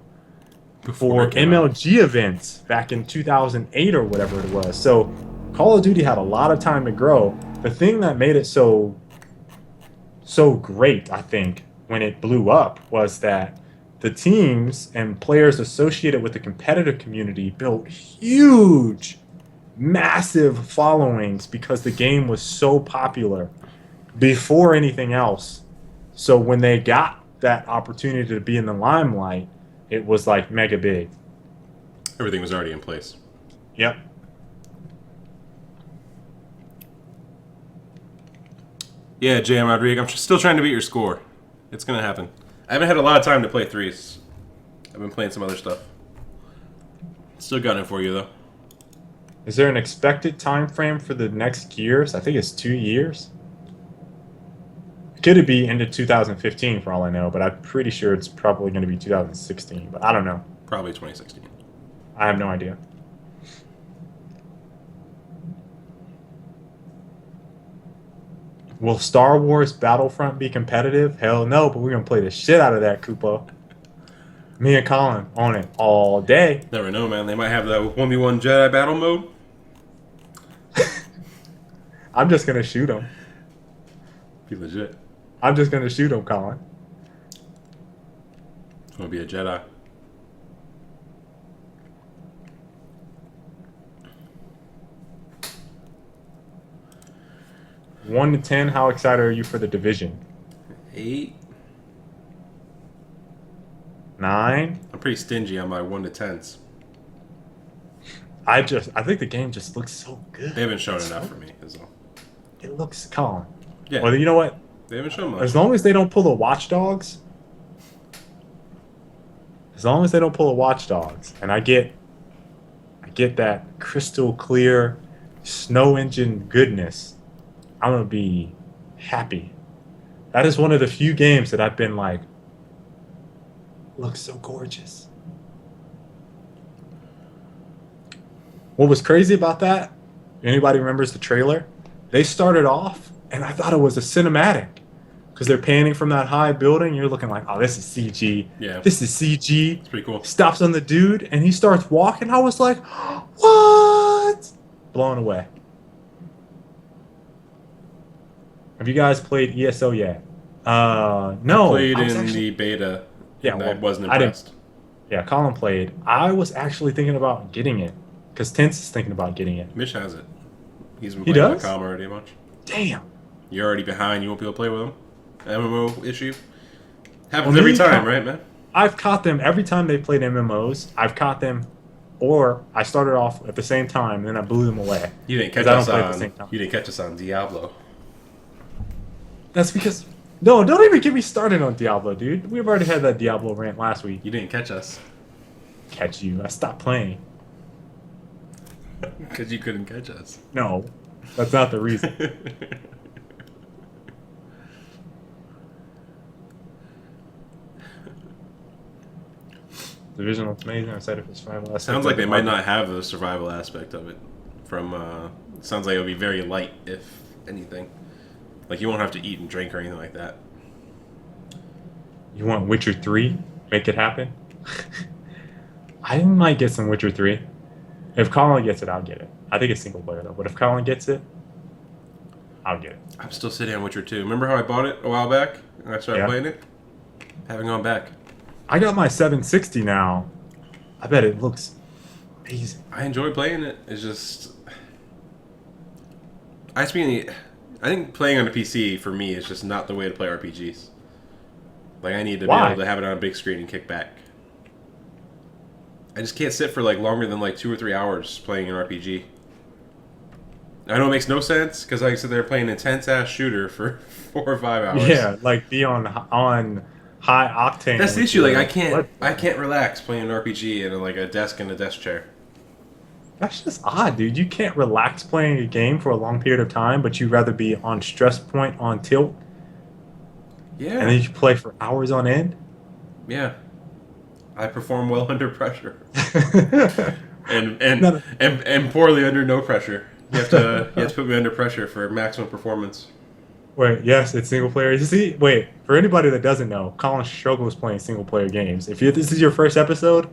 Before for it came out. MLG events back in 2008 or whatever it was. So Call of Duty had a lot of time to grow. The thing that made it so great, I think, when it blew up was that the teams and players associated with the competitive community built huge, massive followings because the game was so popular before anything else. So when they got that opportunity to be in the limelight, it was like mega big. Everything was already in place. Yep. Yeah, JM Rodriguez, I'm still trying to beat your score. It's going to happen. I haven't had a lot of time to play threes. I've been playing some other stuff. Still got it for you, though. Is there an expected time frame for the next Gears? I think it's 2 years. Could it be into 2015 for all I know, but I'm pretty sure it's probably going to be 2016, but I don't know. Probably 2016. I have no idea. Will Star Wars Battlefront be competitive? Hell no, but we're going to play the shit out of that, Koopa. Me and Colin on it all day. Never know, man. They might have that 1v1 Jedi battle mode. I'm just going to shoot him. Be legit. I'm just going to shoot him, Colin. It's going to be a Jedi. One to 10, how excited are you for the Division? 8. 9. I'm pretty stingy on my 1 to 10s. I think the game just looks so good. They haven't shown enough for me, is all. It looks calm. Yeah. Well, you know what? They haven't shown much. As long as they don't pull the Watch Dogs. As long as they don't pull the Watch Dogs, and I get that crystal clear snow engine goodness, I'm gonna be happy. That is one of the few games that I've been like, looks so gorgeous. What was crazy about that? Anybody remembers the trailer? They started off, and I thought it was a cinematic. Because they're panning from that high building, you're looking like, oh, this is CG. Yeah. This is CG. It's pretty cool. Stops on the dude, and he starts walking. I was like, what? Blown away. Have you guys played ESO yet? No. I played I was in actually- the beta. Yeah, and I well, wasn't I didn't- impressed. Yeah, Colin played. I was actually thinking about getting it because Tense is thinking about getting it. Mitch has it. He's been He playing with does? Com already a bunch. Damn. You're already behind. You won't be able to play with him. MMO issue. Happens Well, every me, time, right, man? I've caught them every time they played MMOs. I've caught them, or I started off at the same time and then I blew them away. You didn't catch Because I don't us play at the on. same time. You didn't catch us on Diablo. That's because no, don't even get me started on Diablo, dude. We've already had that Diablo rant last week. You didn't catch us Catch you. I stopped playing. because you couldn't catch us. No, that's not the reason. Division looks amazing. I said if it's survival aspect. Sounds like they might not have the survival aspect of it. From sounds like it'll be very light, if anything. Like you won't have to eat and drink or anything like that. You want Witcher 3? Make it happen? I might get some Witcher 3. If Colin gets it, I'll get it. I think it's single player though, but if Colin gets it, I'll get it. I'm still sitting on Witcher 2. Remember how I bought it a while back and I started Yeah. playing it? Haven't gone back. I got my 760 now. I bet it looks amazing. I enjoy playing it. It's just I think playing on a PC for me is just not the way to play RPGs. Like I need to Why? be able to have it on a big screen and kick back. I just can't sit for like longer than like 2 or 3 hours playing an RPG. I know it makes no sense because I sit there playing an intense ass shooter for 4 or 5 hours. Yeah, like be on high octane. That's the with issue. Like your I can't relax playing an RPG in like a desk and a desk chair. That's just odd, dude. You can't relax playing a game for a long period of time, but you'd rather be on stress point on tilt, Yeah. and then you play for hours on end. Yeah. I perform well under pressure. And No. and poorly under no pressure. You have to put me under pressure for maximum performance. Wait, yes, it's single player. You see, wait, for anybody that doesn't know, Colin struggles playing single player games. If this is your first episode,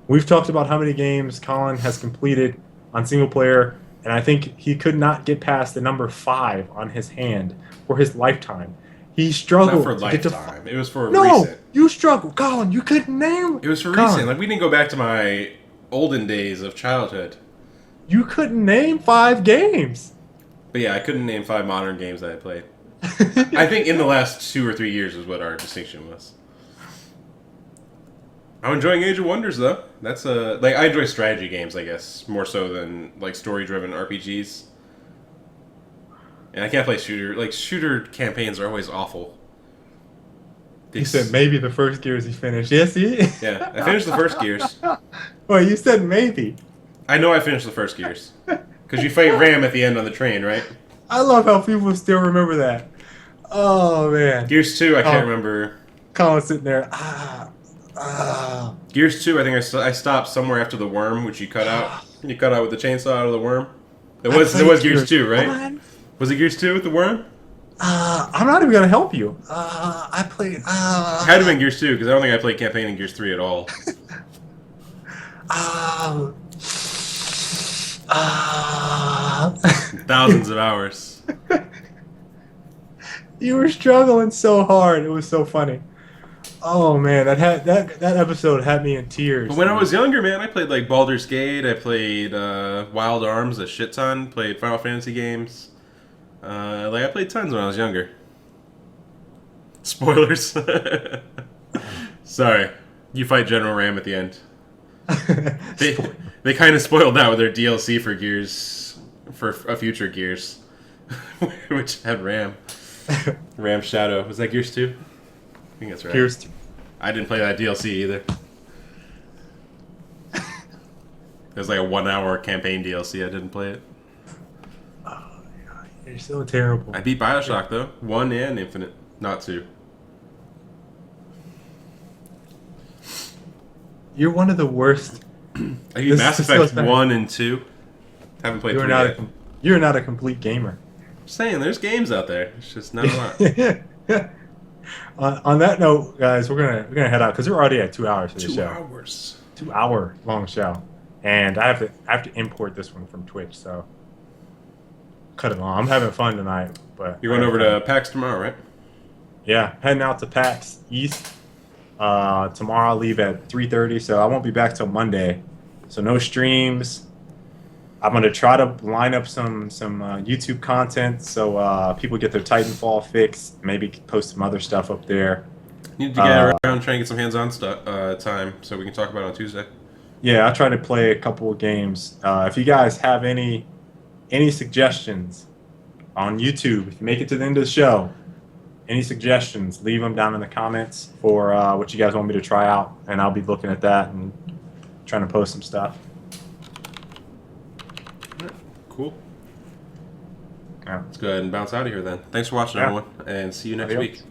we've talked about how many games Colin has completed on single player, and I think he could not get past the number 5 on his hand for his lifetime. He struggled Not for to get to lifetime. It was for No, recent. you struggled, Colin. You couldn't name. It was for Colin, recent. Like we didn't go back to my olden days of childhood. You couldn't name 5 games. But yeah, I couldn't name 5 modern games that I played. I think in the last 2 or 3 years is what our distinction was. I'm enjoying Age of Wonders though. That's like I enjoy strategy games, I guess, more so than like story-driven RPGs. And I can't play shooter. Like shooter campaigns are always awful. He said maybe the first Gears he finished. Yes, he. Yeah, I finished the first Gears. Wait, you said maybe. I know I finished the first Gears. Because you fight Ram at the end on the train, right? I love how people still remember that. Oh man. Gears 2, I can't remember. Colin's sitting there. Gears 2, I think I stopped somewhere after the worm, which you cut out. You cut out with the chainsaw out of the worm. It was Gears 2, right? One. Was it Gears 2 with the worm? I'm not even gonna help you. I played. It had to have been Gears 2, because I don't think I played campaign in Gears 3 at all. Thousands of hours. You were struggling so hard. It was so funny. Oh man, that episode had me in tears. But when I was younger, man, I played like Baldur's Gate. I played Wild Arms a shit ton. Played Final Fantasy games. Like I played tons when I was younger. Spoilers. Sorry, you fight General Ram at the end. They kind of spoiled that with their DLC for Gears, for a future Gears, which had Ram. Ram Shadow. Was that Gears 2? I think that's right. Gears 2. I didn't play that DLC either. It was like a 1-hour campaign DLC. I didn't play it. Oh, God, you're so terrible. I beat Bioshock though. 1 and Infinite, not 2. You're one of the worst. I beat This Mass is so Effect sad. 1 and 2. Haven't played 3 yet. You're not a complete gamer. Just saying, there's games out there. It's just not a lot. On that note, guys, we're gonna head out because we're already at 2 hours for the 2 show. hours. 2 hour long show, and I have to import this one from Twitch, so cut it long. I'm having fun tonight, but You're going over to PAX tomorrow, right? yeah, heading out to PAX East. Tomorrow I'll leave at 3:30, so I won't be back till Monday. So no streams. I'm gonna try to line up some YouTube content so people get their Titanfall fixed. Maybe post some other stuff up there. Need to get around and try and get some hands-on time so we can talk about it on Tuesday. Yeah, I try to play a couple of games. If you guys have any suggestions on YouTube, if you make it to the end of the show, any suggestions, leave them down in the comments for what you guys want me to try out, and I'll be looking at that and trying to post some stuff. Cool. Yeah. Let's go ahead and bounce out of here then. Thanks for watching, everyone, and see you next week.